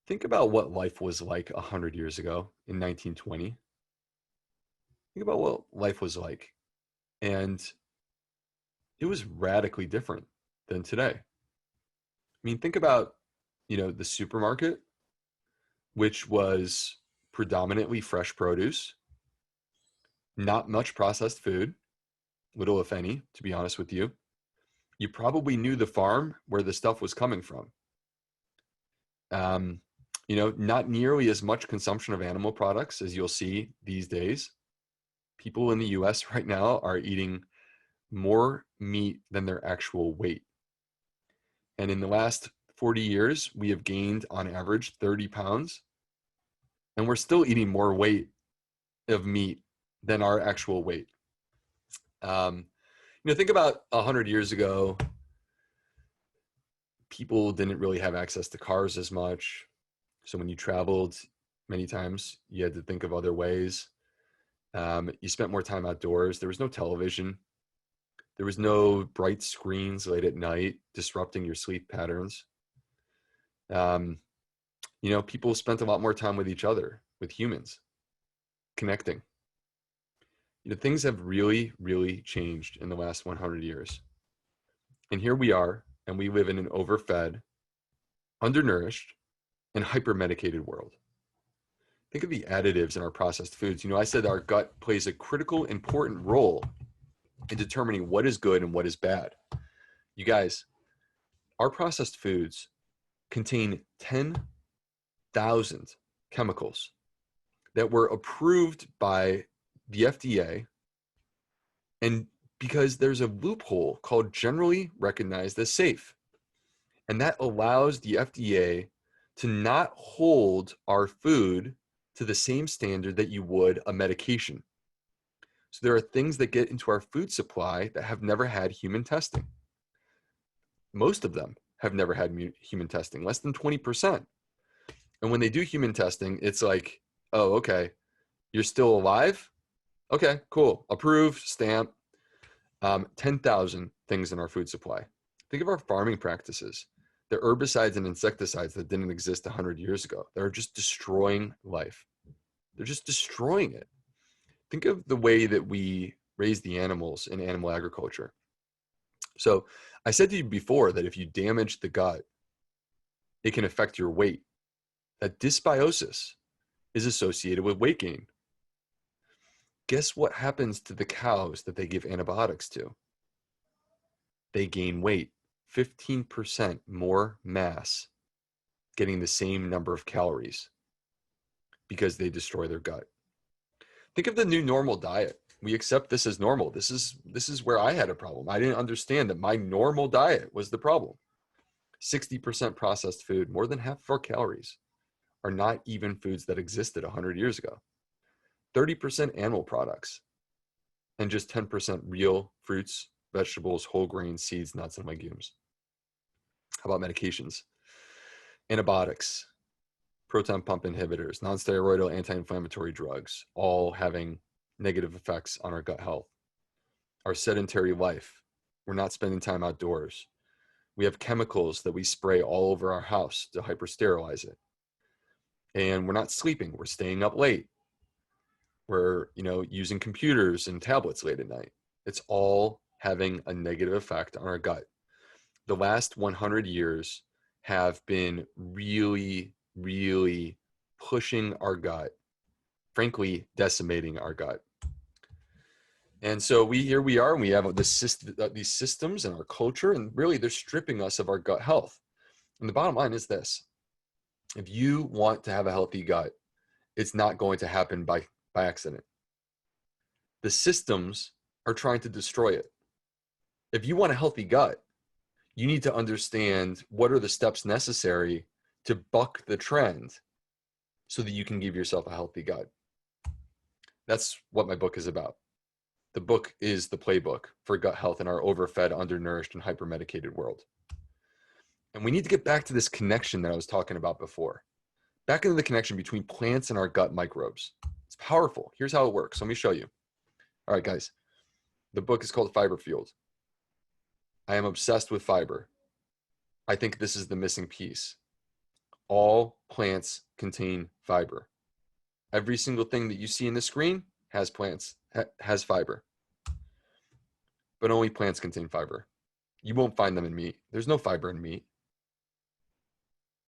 think about what life was like 100 years ago in 1920. Think about what life was like. And it was radically different than today. Think about, the supermarket, which was predominantly fresh produce, not much processed food, little if any, to be honest with you. You probably knew the farm where the stuff was coming from. Not nearly as much consumption of animal products as you'll see these days. People in the US right now are eating more meat than their actual weight. And in the last 40 years, we have gained on average 30 pounds. And we're still eating more weight of meat than our actual weight. Think about 100 years ago, people didn't really have access to cars as much. So when you traveled, many times you had to think of other ways. You spent more time outdoors. There was no television. There was no bright screens late at night disrupting your sleep patterns. People spent a lot more time with each other, with humans, connecting. Things have really, really changed in the last 100 years. And here we are, and we live in an overfed, undernourished, and hypermedicated world. Think of the additives in our processed foods. I said our gut plays a critical, important role in determining what is good and what is bad. You guys, our processed foods contain 10,000 chemicals that were approved by the FDA, and because there's a loophole called generally recognized as safe. And that allows the FDA to not hold our food to the same standard that you would a medication. So there are things that get into our food supply that have never had human testing. Most of them have never had human testing, less than 20%. And when they do human testing, it's like, oh, okay, you're still alive? Okay, cool. Approved, stamp. 10,000 things in our food supply. Think of our farming practices, the herbicides and insecticides that didn't exist 100 years ago. They're just destroying life. They're just destroying it. Think of the way that we raise the animals in animal agriculture. So I said to you before that if you damage the gut, it can affect your weight. That dysbiosis is associated with weight gain. Guess what happens to the cows that they give antibiotics to? They gain weight, 15% more mass, getting the same number of calories because they destroy their gut. Think of the new normal diet. We accept this as normal. This is where I had a problem. I didn't understand that my normal diet was the problem. 60% processed food, more than half of our calories are not even foods that existed 100 years ago. 30% animal products, and just 10% real fruits, vegetables, whole grains, seeds, nuts, and legumes. How about medications? Antibiotics, proton pump inhibitors, non-steroidal anti-inflammatory drugs, all having negative effects on our gut health. Our sedentary life, we're not spending time outdoors. We have chemicals that we spray all over our house to hypersterilize it. And we're not sleeping, we're staying up late. We're, using computers and tablets late at night. It's all having a negative effect on our gut. The last 100 years have been really, really pushing our gut, frankly, decimating our gut. And so here we are, and we have these systems in our culture, and really they're stripping us of our gut health. And the bottom line is this: if you want to have a healthy gut, it's not going to happen by accident. The systems are trying to destroy it. If you want a healthy gut, you need to understand what are the steps necessary to buck the trend so that you can give yourself a healthy gut. That's what my book is about. The book is the playbook for gut health in our overfed, undernourished, and hypermedicated world. And we need to get back to this connection that I was talking about before. Back into the connection between plants and our gut microbes. It's powerful. Here's how it works. Let me show you. All right, guys. The book is called Fiber Fueled. I am obsessed with fiber. I think this is the missing piece. All plants contain fiber. Every single thing that you see in the screen has has fiber. But only plants contain fiber. You won't find them in meat. There's no fiber in meat.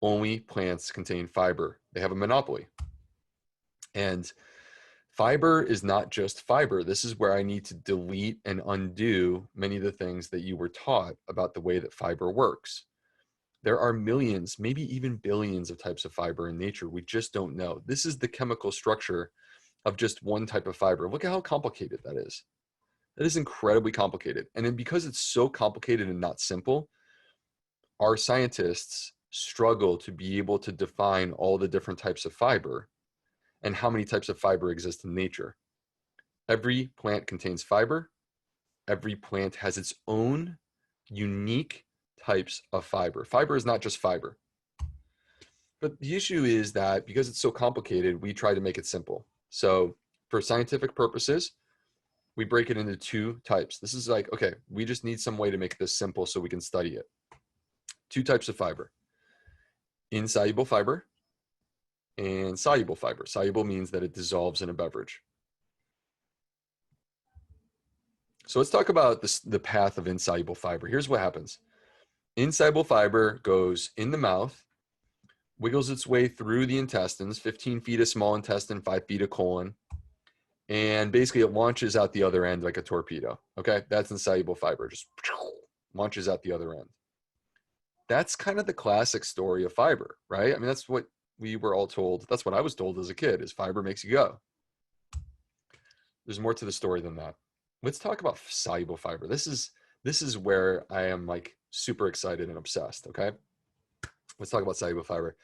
Only plants contain fiber. They have a monopoly. And fiber is not just fiber. This is where I need to delete and undo many of the things that you were taught about the way that fiber works. There are millions, maybe even billions of types of fiber in nature. We just don't know. This is the chemical structure of just one type of fiber. Look at how complicated that is. That is incredibly complicated. And then because it's so complicated and not simple, our scientists struggle to be able to define all the different types of fiber and how many types of fiber exist in nature. Every plant contains fiber. Every plant has its own unique types of fiber. Fiber is not just fiber. But the issue is that because it's so complicated, we try to make it simple. So for scientific purposes, we break it into two types. This is like, okay, we just need some way to make this simple so we can study it. Two types of fiber: insoluble fiber and soluble fiber. Soluble means that it dissolves in a beverage. So let's talk about the path of insoluble fiber. Here's what happens. Insoluble fiber goes in the mouth, wiggles its way through the intestines, 15 feet of small intestine, 5 feet of colon, and basically it launches out the other end like a torpedo. Okay, that's insoluble fiber, just launches out the other end. That's kind of the classic story of fiber, right? I mean, that's what we were all told. That's what I was told as a kid, is fiber makes you go. There's more to the story than that. Let's talk about soluble fiber. This is where I am like super excited and obsessed, okay? Let's talk about soluble fiber.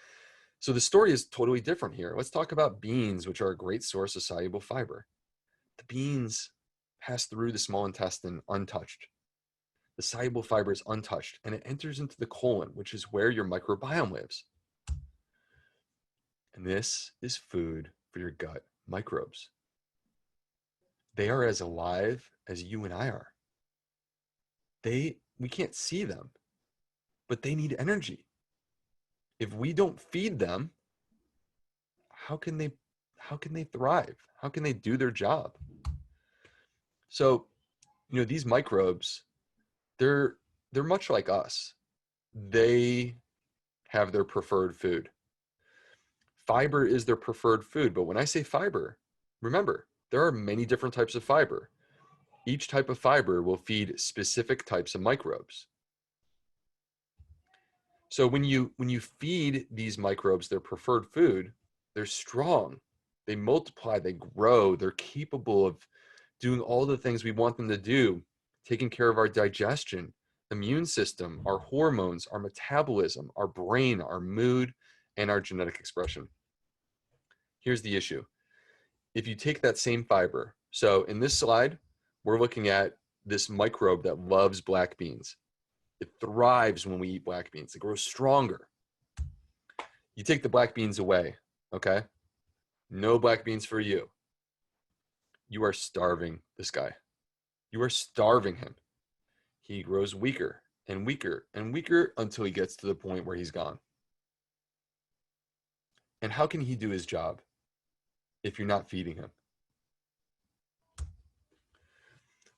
So the story is totally different here. Let's talk about beans, which are a great source of soluble fiber. The beans pass through the small intestine untouched. The soluble fiber is untouched, and it enters into the colon, which is where your microbiome lives. And this is food for your gut microbes. They are as alive as you and I are. We can't see them, but they need energy. If we don't feed them, how can they thrive? How can they do their job? So, these microbes, they're much like us. They have their preferred food. Fiber is their preferred food, but when I say fiber, remember, there are many different types of fiber. Each type of fiber will feed specific types of microbes. So when you feed these microbes their preferred food, they're strong, they multiply, they grow, they're capable of doing all the things we want them to do, taking care of our digestion, immune system, our hormones, our metabolism, our brain, our mood, and our genetic expression. Here's the issue. If you take that same fiber, so in this slide, we're looking at this microbe that loves black beans. It thrives when we eat black beans. It grows stronger. You take the black beans away, okay? No black beans for you. You are starving this guy. You are starving him. He grows weaker and weaker and weaker until he gets to the point where he's gone. And how can he do his job if you're not feeding him?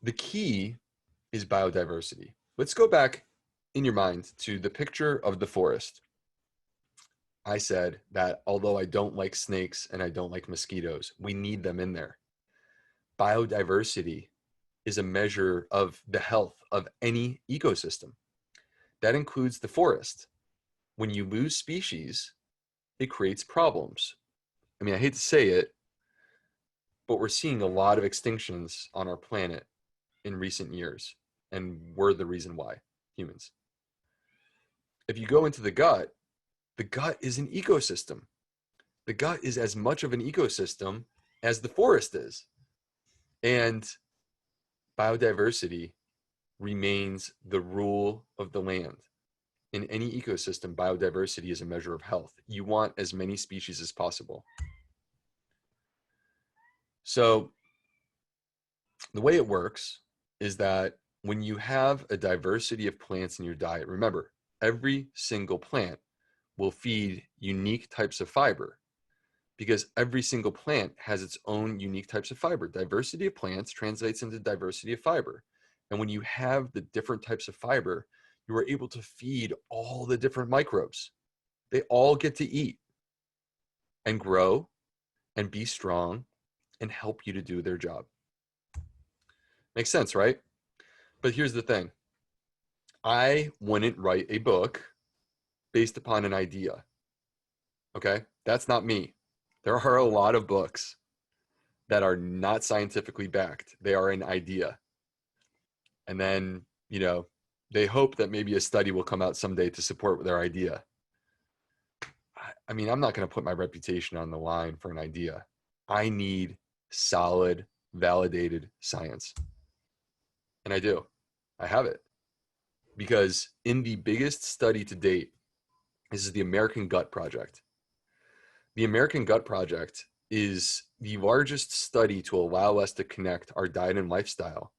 The key is biodiversity. Let's go back in your mind to the picture of the forest. I said that although I don't like snakes and I don't like mosquitoes, we need them in there. Biodiversity is a measure of the health of any ecosystem. That includes the forest. When you lose species, it creates problems. I mean, I hate to say it, but we're seeing a lot of extinctions on our planet in recent years, and we're the reason why, humans. If you go into the gut is an ecosystem. The gut is as much of an ecosystem as the forest is. And biodiversity remains the rule of the land. In any ecosystem, biodiversity is a measure of health. You want as many species as possible. So the way it works is that when you have a diversity of plants in your diet, remember, every single plant will feed unique types of fiber because every single plant has its own unique types of fiber. Diversity of plants translates into diversity of fiber. And when you have the different types of fiber, you are able to feed all the different microbes. They all get to eat and grow and be strong and help you to do their job. Makes sense, right? But here's the thing. I wouldn't write a book based upon an idea. Okay? That's not me. There are a lot of books that are not scientifically backed. They are an idea. And then, they hope that maybe a study will come out someday to support their idea. I mean, I'm not going to put my reputation on the line for an idea. I need solid validated science. And I do. I have it. Because in the biggest study to date, this is the American Gut Project. The American Gut Project is the largest study to allow us to connect our diet and lifestyle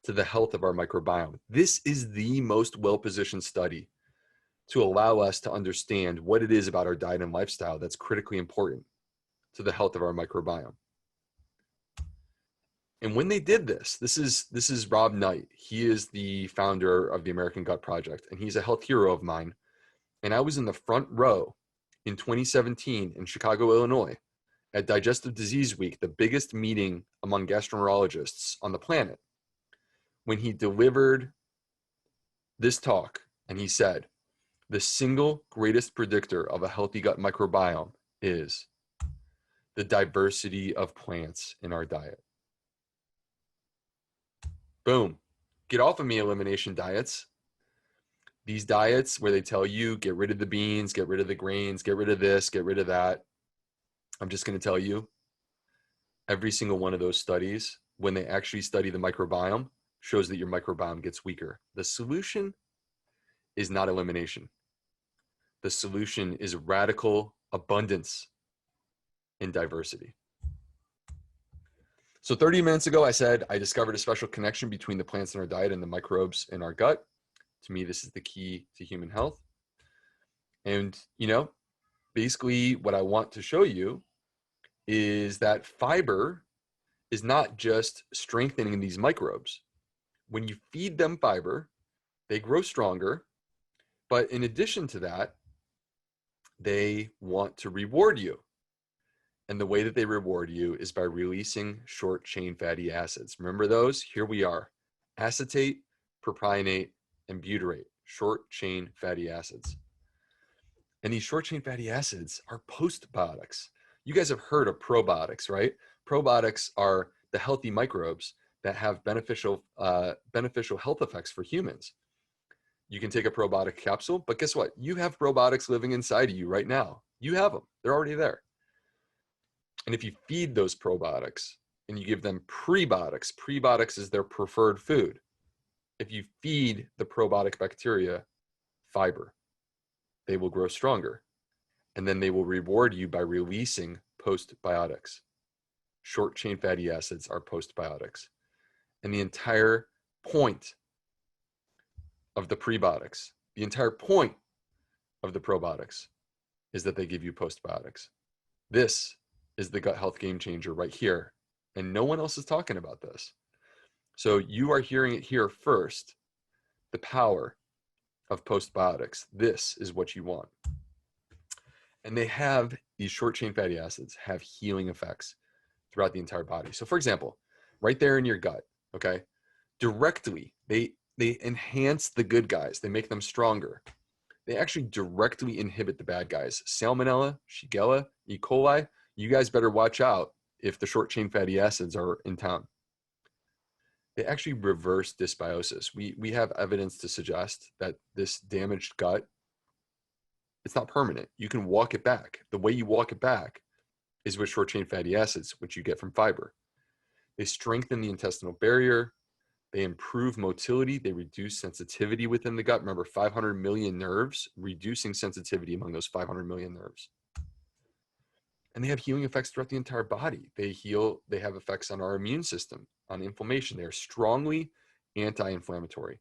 to the health of our microbiome. This is the most well-positioned study to allow us to understand what it is about our diet and lifestyle that's critically important to the health of our microbiome. And when they did this is Rob Knight. He is the founder of the American Gut Project, and he's a health hero of mine. And I was in the front row in 2017 in Chicago, Illinois, at Digestive Disease Week, the biggest meeting among gastroenterologists on the planet, when he delivered this talk, and he said, the single greatest predictor of a healthy gut microbiome is the diversity of plants in our diet. Boom. Get off of me, elimination diets. These diets where they tell you, get rid of the beans, get rid of the grains, get rid of this, get rid of that. I'm just going to tell you, every single one of those studies, when they actually study the microbiome, shows that your microbiome gets weaker. The solution is not elimination. The solution is radical abundance and diversity. So 30 minutes ago, I said I discovered a special connection between the plants in our diet and the microbes in our gut. To me, this is the key to human health. And, basically what I want to show you is that fiber is not just strengthening these microbes. When you feed them fiber, they grow stronger. But in addition to that, they want to reward you. And the way that they reward you is by releasing short chain fatty acids. Remember those? Here we are. Acetate, propionate, and butyrate, short chain fatty acids. And these short chain fatty acids are postbiotics. You guys have heard of probiotics, right? Probiotics are the healthy microbes that have beneficial health effects for humans. You can take a probiotic capsule, but guess what? You have probiotics living inside of you right now. You have them. They're already there. And if you feed those probiotics and you give them prebiotics is their preferred food. If you feed the probiotic bacteria fiber, they will grow stronger. And then they will reward you by releasing postbiotics. Short chain fatty acids are postbiotics. And the entire point of the prebiotics, the entire point of the probiotics is that they give you postbiotics. This is the gut health game changer right here. And no one else is talking about this. So you are hearing it here first, the power of postbiotics. This is what you want. And they have, these short chain fatty acids have healing effects throughout the entire body. So for example, right there in your gut, okay, directly, they enhance the good guys. They make them stronger. They actually directly inhibit the bad guys. Salmonella, Shigella, E. coli, you guys better watch out if the short chain fatty acids are in town. They actually reverse dysbiosis. We have evidence to suggest that this damaged gut, it's not permanent. You can walk it back. The way you walk it back is with short chain fatty acids, which you get from fiber. They strengthen the intestinal barrier. They improve motility. They reduce sensitivity within the gut. Remember, 500 million nerves, reducing sensitivity among those 500 million nerves. And they have healing effects throughout the entire body. They heal, they have effects on our immune system, on inflammation. They are strongly anti-inflammatory.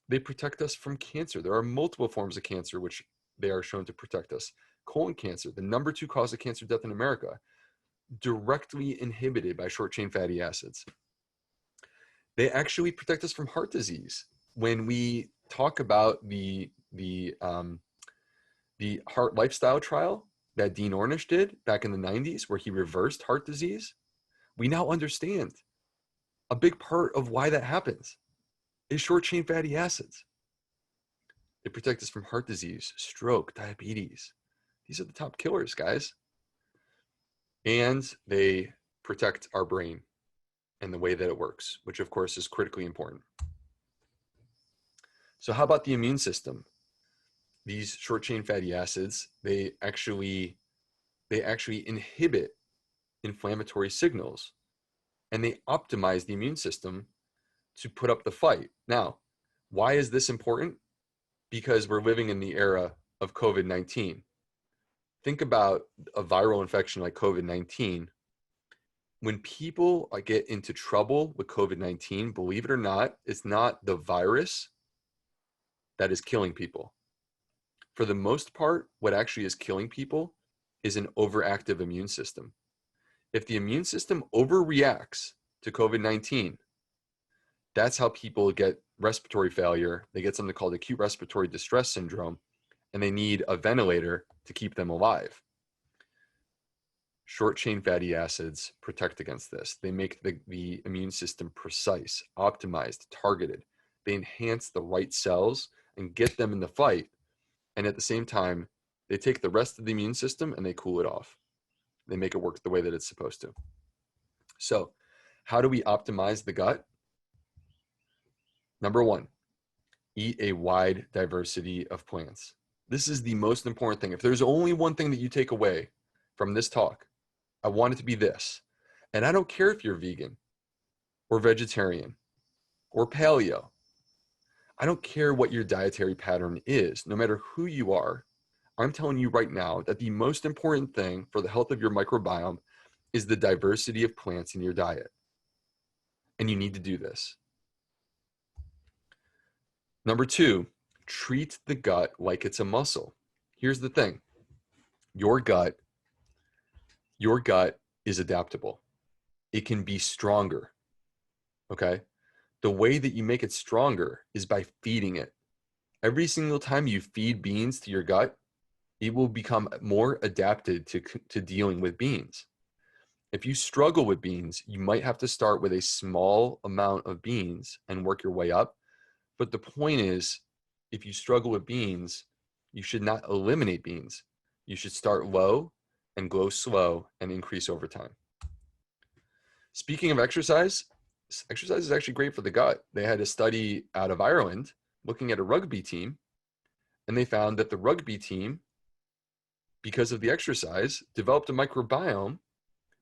They protect us from cancer. There are multiple forms of cancer which they are shown to protect us. Colon cancer, the number 2 cause of cancer death in America, directly inhibited by short chain fatty acids. They actually protect us from heart disease. When we talk about the heart lifestyle trial that Dean Ornish did back in the 90s, where he reversed heart disease, we now understand a big part of why that happens is short chain fatty acids. They protect us from heart disease, stroke, diabetes. These are the top killers, guys. And they protect our brain and the way that it works, which of course is critically important. So how about the immune system? These short chain fatty acids, they actually inhibit inflammatory signals. and they optimize the immune system to put up the fight. Now, why is this important? Because we're living in the era of COVID-19. Think about a viral infection like COVID-19. When people get into trouble with COVID-19, believe it or not, it's not the virus that is killing people. For the most part, what actually is killing people is an overactive immune system. If the immune system overreacts to COVID-19, that's how people get respiratory failure. They get something called acute respiratory distress syndrome, and they need a ventilator to keep them alive. Short chain fatty acids protect against this. They make the immune system precise, optimized, targeted. They enhance the right cells and get them in the fight. And at the same time, they take the rest of the immune system and they cool it off. They make it work the way that it's supposed to. So how do we optimize the gut? Number one, eat a wide diversity of plants. This is the most important thing. If there's only one thing that you take away from this talk, I want it to be this. And I don't care if you're vegan or vegetarian or paleo. I don't care what your dietary pattern is. No matter who you are, I'm telling you right now that the most important thing for the health of your microbiome is the diversity of plants in your diet. And you need to do this. Number two, treat the gut like it's a muscle. Here's the thing. Your gut is adaptable. It can be stronger. Okay? The way that you make it stronger is by feeding it. Every single time you feed beans to your gut, it will become more adapted to dealing with beans. If you struggle with beans, you might have to start with a small amount of beans and work your way up. But the point is, if you struggle with beans, you should not eliminate beans. You should start low and go slow and increase over time. Speaking of exercise is actually great for the gut. They had a study out of Ireland looking at a rugby team, and they found that the rugby team, because of the exercise, developed a microbiome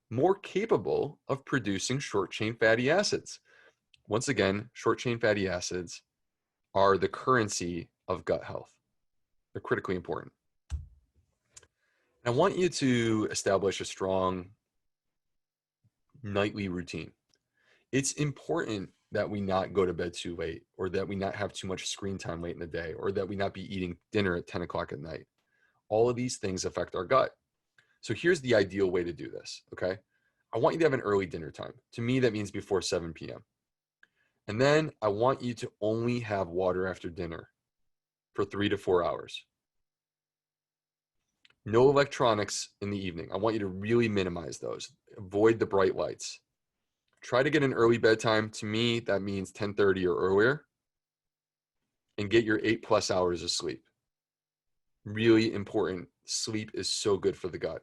more capable of producing short-chain fatty acids. Once again, short-chain fatty acids are the currency of gut health. They're critically important. I want you to establish a strong nightly routine. It's important that we not go to bed too late, or that we not have too much screen time late in the day, or that we not be eating dinner at 10 o'clock at night. All of these things affect our gut. So here's the ideal way to do this, okay? I want you to have an early dinner time. To me, that means before 7 p.m. And then I want you to only have water after dinner for 3 to 4 hours. No electronics in the evening. I want you to really minimize those. Avoid the bright lights. Try to get an early bedtime. To me, that means 10:30 or earlier. And get your 8+ hours of sleep. Really important. Sleep is so good for the gut.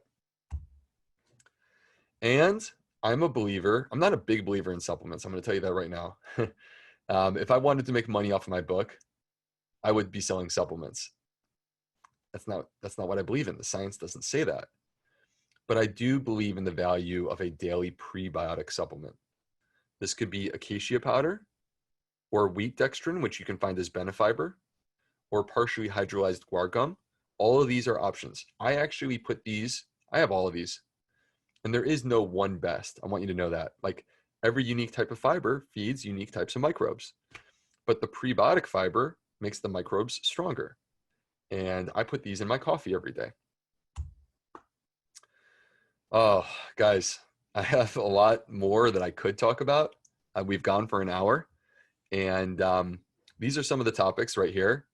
And I'm not a big believer in supplements. I'm going to tell you that right now. If I wanted to make money off of my book, I would be selling supplements. That's not what I believe in. The science doesn't say that. But I do believe in the value of a daily prebiotic supplement. This could be acacia powder or wheat dextrin, which you can find as Benefiber, or partially hydrolyzed guar gum. All of these are options. I actually I have all of these. And there is no one best. I want you to know that. Like, every unique type of fiber feeds unique types of microbes. But the prebiotic fiber makes the microbes stronger. And I put these in my coffee every day. Oh, guys, I have a lot more that I could talk about. We've gone for an hour. And these are some of the topics right here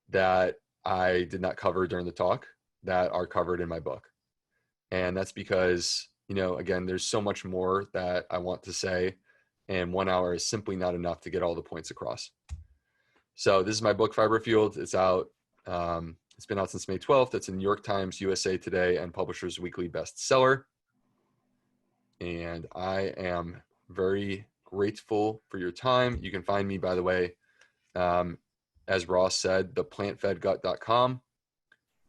that I did not cover during the talk that are covered in my book. And that's because, again, there's so much more that I want to say, and 1 hour is simply not enough to get all the points across. So this is my book, Fiber Fueled. It's out. It's been out since May 12th. It's in New York Times, USA Today, and Publishers Weekly bestseller. And I am very grateful for your time. You can find me, by the way, as Ross said, theplantfedgut.com.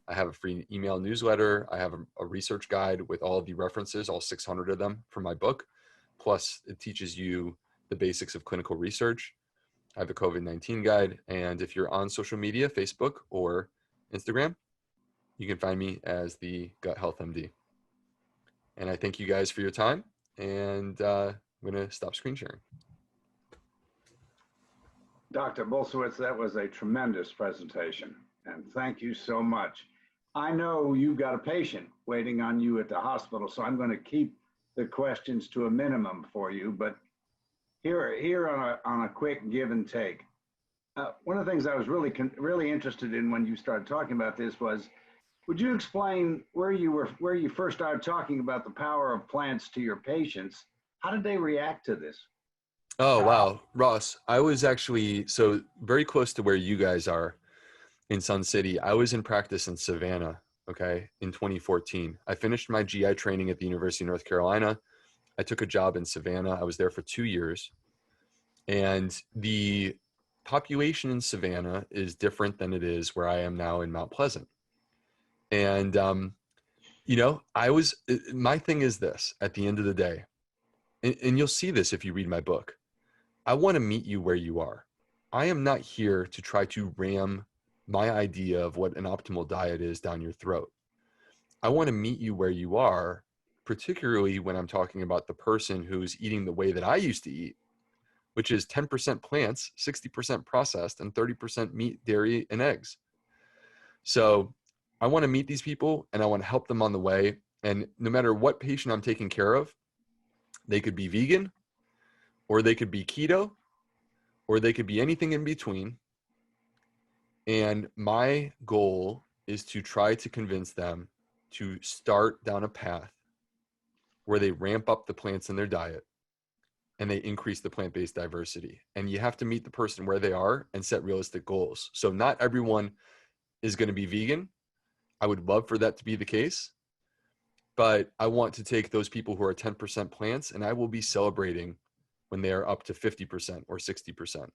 I have a free email newsletter. I have a research guide with all of the references, all 600 of them, from my book. Plus, it teaches you the basics of clinical research. I have a COVID-19 guide. And if you're on social media, Facebook or Instagram, you can find me as the Gut Health MD. And I thank you guys for your time. And I'm going to stop screen sharing. Dr. Bulsiewicz, that was a tremendous presentation, and thank you so much. I know you've got a patient waiting on you at the hospital, so I'm going to keep the questions to a minimum for you, but here on a quick give and take. One of the things I was really interested in when you started talking about this was, would you explain where you first started talking about the power of plants to your patients? How did they react to this? Oh, wow. Ross, I was actually, so very close to where you guys are in Sun City. I was in practice in Savannah, okay, in 2014. I finished my GI training at the University of North Carolina. I took a job in Savannah. I was there for 2 years. And the population in Savannah is different than it is where I am now in Mount Pleasant. And, my thing is this at the end of the day, and you'll see this if you read my book. I want to meet you where you are. I am not here to try to ram my idea of what an optimal diet is down your throat. I want to meet you where you are, particularly when I'm talking about the person who's eating the way that I used to eat, which is 10% plants, 60% processed, and 30% meat, dairy, and eggs. So I want to meet these people and I want to help them on the way. And no matter what patient I'm taking care of, they could be vegan, or they could be keto, or they could be anything in between. And my goal is to try to convince them to start down a path where they ramp up the plants in their diet and they increase the plant-based diversity. And you have to meet the person where they are and set realistic goals. So not everyone is going to be vegan. I would love for that to be the case. But I want to take those people who are 10% plants, and I will be celebrating when they are up to 50% or 60%.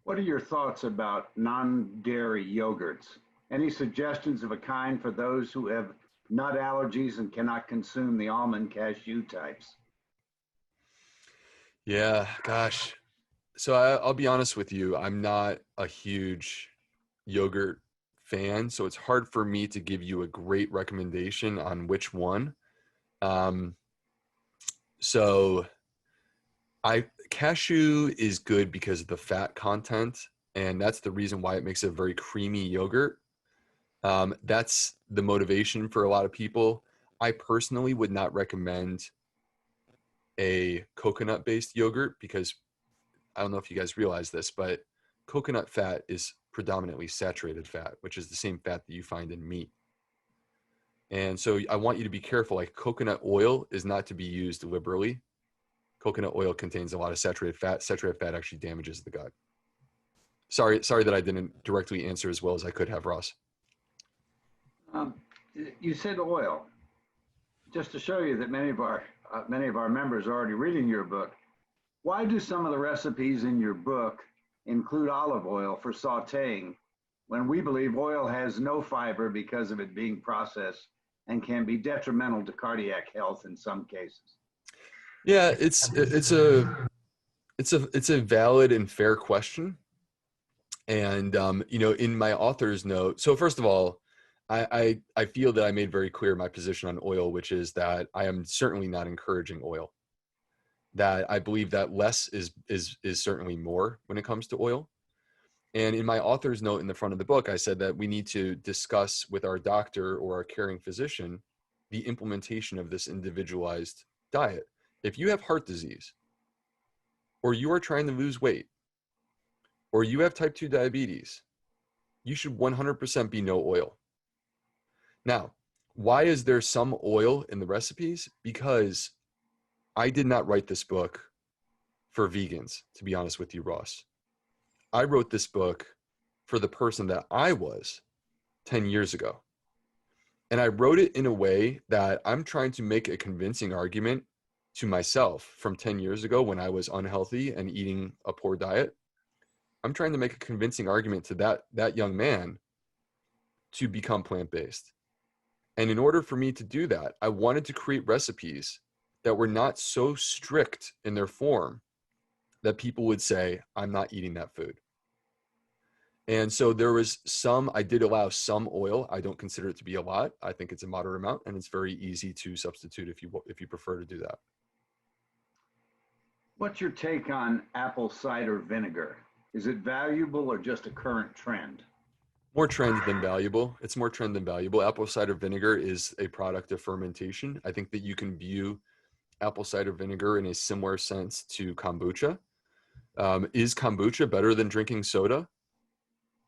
What are your thoughts about non-dairy yogurts? Any suggestions of a kind for those who have nut allergies and cannot consume the almond cashew types? Yeah, gosh. So I'll be honest with you. I'm not a huge yogurt fan, so it's hard for me to give you a great recommendation on which one. So cashew is good because of the fat content, and that's the reason why it makes a very creamy yogurt. That's the motivation for a lot of people. I personally would not recommend a coconut-based yogurt because I don't know if you guys realize this, but coconut fat is predominantly saturated fat, which is the same fat that you find in meat. And so I want you to be careful. Like, coconut oil is not to be used liberally. Coconut oil contains a lot of saturated fat. Saturated fat actually damages the gut. Sorry that I didn't directly answer as well as I could have, Ross. You said oil. Just to show you that many of our members are already reading your book, why do some of the recipes in your book include olive oil for sautéing when we believe oil has no fiber because of it being processed and can be detrimental to cardiac health in some cases? Yeah, it's a valid and fair question. And in my author's note, so first of all, I feel that I made very clear my position on oil, which is that I am certainly not encouraging oil. That I believe that less is certainly more when it comes to oil. And in my author's note in the front of the book, I said that we need to discuss with our doctor or our caring physician the implementation of this individualized diet. If you have heart disease, or you are trying to lose weight, or you have type 2 diabetes, you should 100% be no oil. Now, why is there some oil in the recipes? Because I did not write this book for vegans, to be honest with you, Ross. I wrote this book for the person that I was 10 years ago. And I wrote it in a way that I'm trying to make a convincing argument to myself from 10 years ago when I was unhealthy and eating a poor diet. I'm trying to make a convincing argument to that young man to become plant-based. And in order for me to do that, I wanted to create recipes that were not so strict in their form that people would say, I'm not eating that food. And so there was some, I did allow some oil. I don't consider it to be a lot. I think it's a moderate amount, and it's very easy to substitute if you prefer to do that. What's your take on apple cider vinegar? Is it valuable or just a current trend? More trend than valuable. It's more trend than valuable. Apple cider vinegar is a product of fermentation. I think that you can view apple cider vinegar in a similar sense to kombucha. Is kombucha better than drinking soda?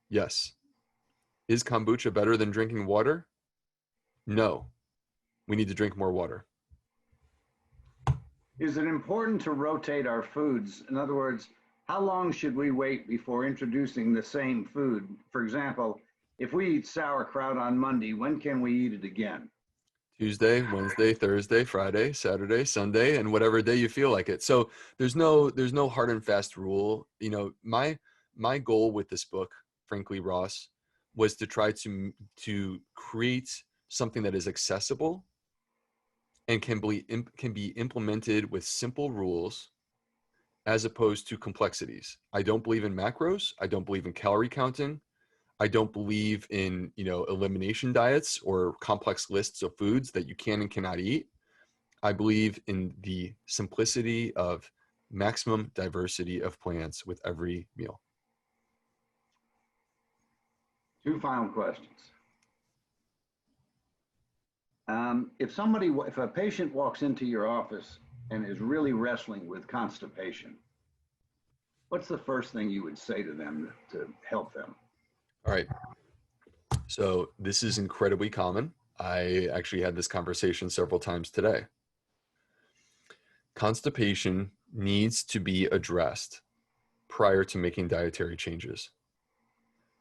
Yes. Is kombucha better than drinking water? No. We need to drink more water. Is it important to rotate our foods? In other words, how long should we wait before introducing the same food? For example, if we eat sauerkraut on Monday, when can we eat it again? Tuesday, Wednesday, Thursday, Friday, Saturday, Sunday, and whatever day you feel like it. So there's no hard and fast rule. You know, my goal with this book, frankly, Ross, was to try to create something that is accessible and can be implemented with simple rules as opposed to complexities. I don't believe in macros. I don't believe in calorie counting. I don't believe in, elimination diets or complex lists of foods that you can and cannot eat. I believe in the simplicity of maximum diversity of plants with every meal. Two final questions. If a patient walks into your office and is really wrestling with constipation, what's the first thing you would say to them to help them? All right. So this is incredibly common. I actually had this conversation several times today. Constipation needs to be addressed prior to making dietary changes.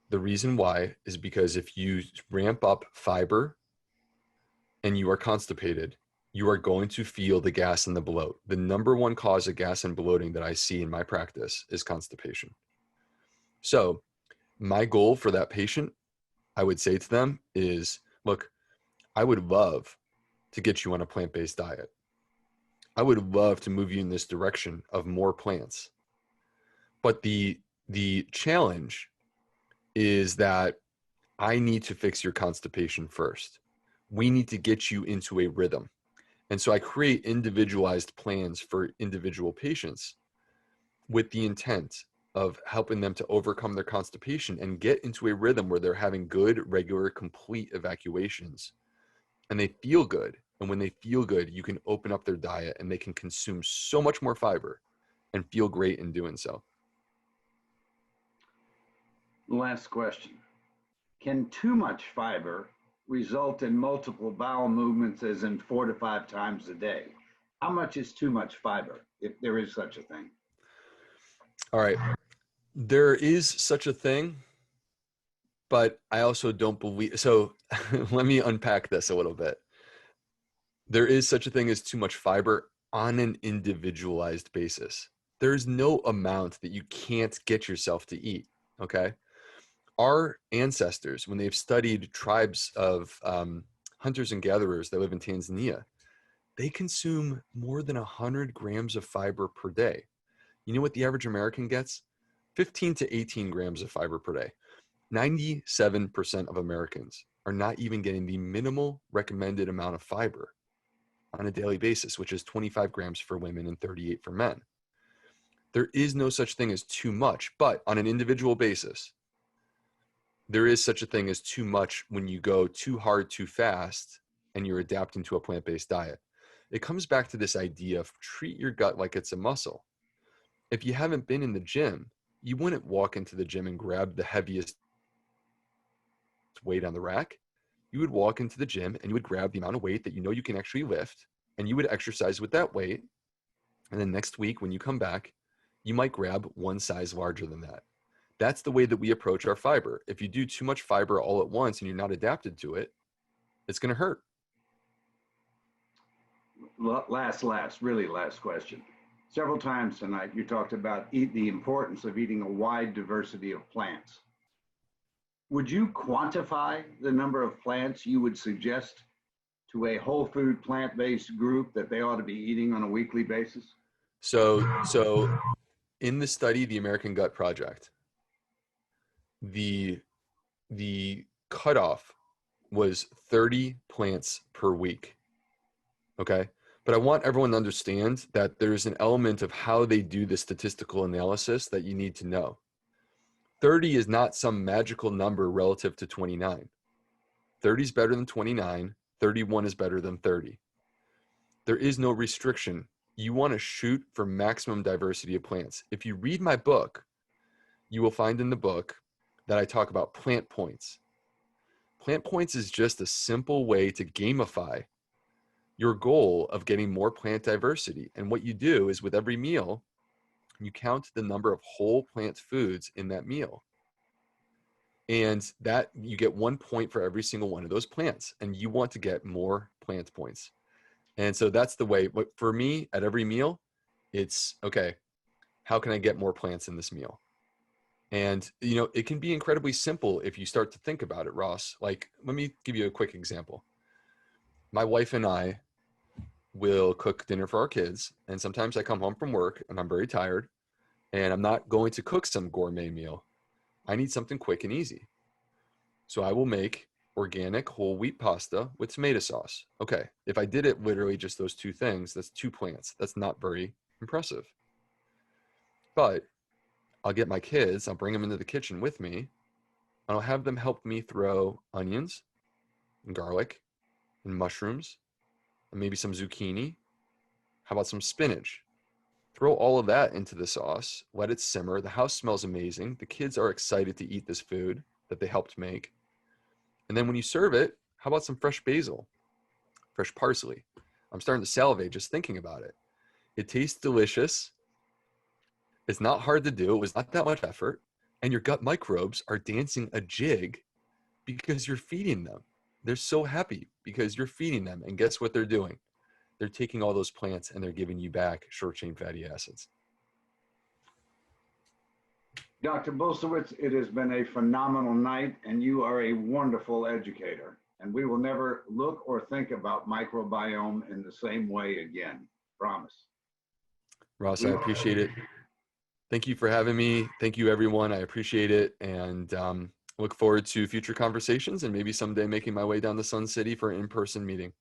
The reason why is because if you ramp up fiber and you are constipated, you are going to feel the gas and the bloat. The number one cause of gas and bloating that I see in my practice is constipation. So my goal for that patient, I would say to them is, look, I would love to get you on a plant-based diet. I would love to move you in this direction of more plants. But the challenge is that I need to fix your constipation first. We need to get you into a rhythm. And so I create individualized plans for individual patients with the intent of helping them to overcome their constipation and get into a rhythm where they're having good, regular, complete evacuations. And they feel good. And when they feel good, you can open up their diet and they can consume so much more fiber and feel great in doing so. Last question. Can too much fiber result in multiple bowel movements, as in 4 to 5 times a day? How much is too much fiber, if there is such a thing? All right. There is such a thing, but I also don't believe, so let me unpack this a little bit. There is such a thing as too much fiber on an individualized basis. There's no amount that you can't get yourself to eat, okay? Our ancestors, when they've studied tribes of hunters and gatherers that live in Tanzania, they consume more than 100 grams of fiber per day. You know what the average American gets? 15 to 18 grams of fiber per day. 97% of Americans are not even getting the minimal recommended amount of fiber on a daily basis, which is 25 grams for women and 38 for men. There is no such thing as too much, but on an individual basis, there is such a thing as too much when you go too hard, too fast, and you're adapting to a plant-based diet. It comes back to this idea of treat your gut like it's a muscle. If you haven't been in the gym, you wouldn't walk into the gym and grab the heaviest weight on the rack. You would walk into the gym and you would grab the amount of weight that you know you can actually lift, and you would exercise with that weight. And then next week, when you come back, you might grab one size larger than that. That's the way that we approach our fiber. If you do too much fiber all at once and you're not adapted to it, it's going to hurt. Really last question. Several times tonight, you talked about the importance of eating a wide diversity of plants. Would you quantify the number of plants you would suggest to a whole food plant-based group that they ought to be eating on a weekly basis? So in the study, the American Gut Project, the cutoff was 30 plants per week. Okay. But I want everyone to understand that there's an element of how they do the statistical analysis that you need to know. 30 is not some magical number relative to 29. 30 is better than 29. 31 is better than 30. There is no restriction. You want to shoot for maximum diversity of plants. If you read my book, you will find in the book that I talk about plant points. Plant points is just a simple way to gamify your goal of getting more plant diversity. And what you do is with every meal, you count the number of whole plant foods in that meal. And that you get 1 point for every single one of those plants. And you want to get more plant points. And so that's the way. But for me, at every meal, it's, okay, how can I get more plants in this meal? And, it can be incredibly simple if you start to think about it, Ross. Like, let me give you a quick example. My wife and I will cook dinner for our kids. And sometimes I come home from work and I'm very tired and I'm not going to cook some gourmet meal. I need something quick and easy. So I will make organic whole wheat pasta with tomato sauce. Okay, if I did it literally just those two things, that's 2 plants. That's not very impressive. But I'll get my kids, I'll bring them into the kitchen with me, and I'll have them help me throw onions and garlic and mushrooms and maybe some zucchini. How about some spinach? Throw all of that into the sauce, let it simmer. The house smells amazing. The kids are excited to eat this food that they helped make. And then when you serve it, how about some fresh basil, fresh parsley? I'm starting to salivate just thinking about it. It tastes delicious. It's not hard to do. It was not that much effort. And your gut microbes are dancing a jig because you're feeding them. They're so happy because you're feeding them. And guess what they're doing? They're taking all those plants and they're giving you back short-chain fatty acids. Dr. Bulsiewicz, it has been a phenomenal night, and you are a wonderful educator. And we will never look or think about microbiome in the same way again. Promise. Ross, I appreciate it. Thank you for having me. Thank you, everyone. I appreciate it. And look forward to future conversations and maybe someday making my way down to Sun City for an in-person meeting.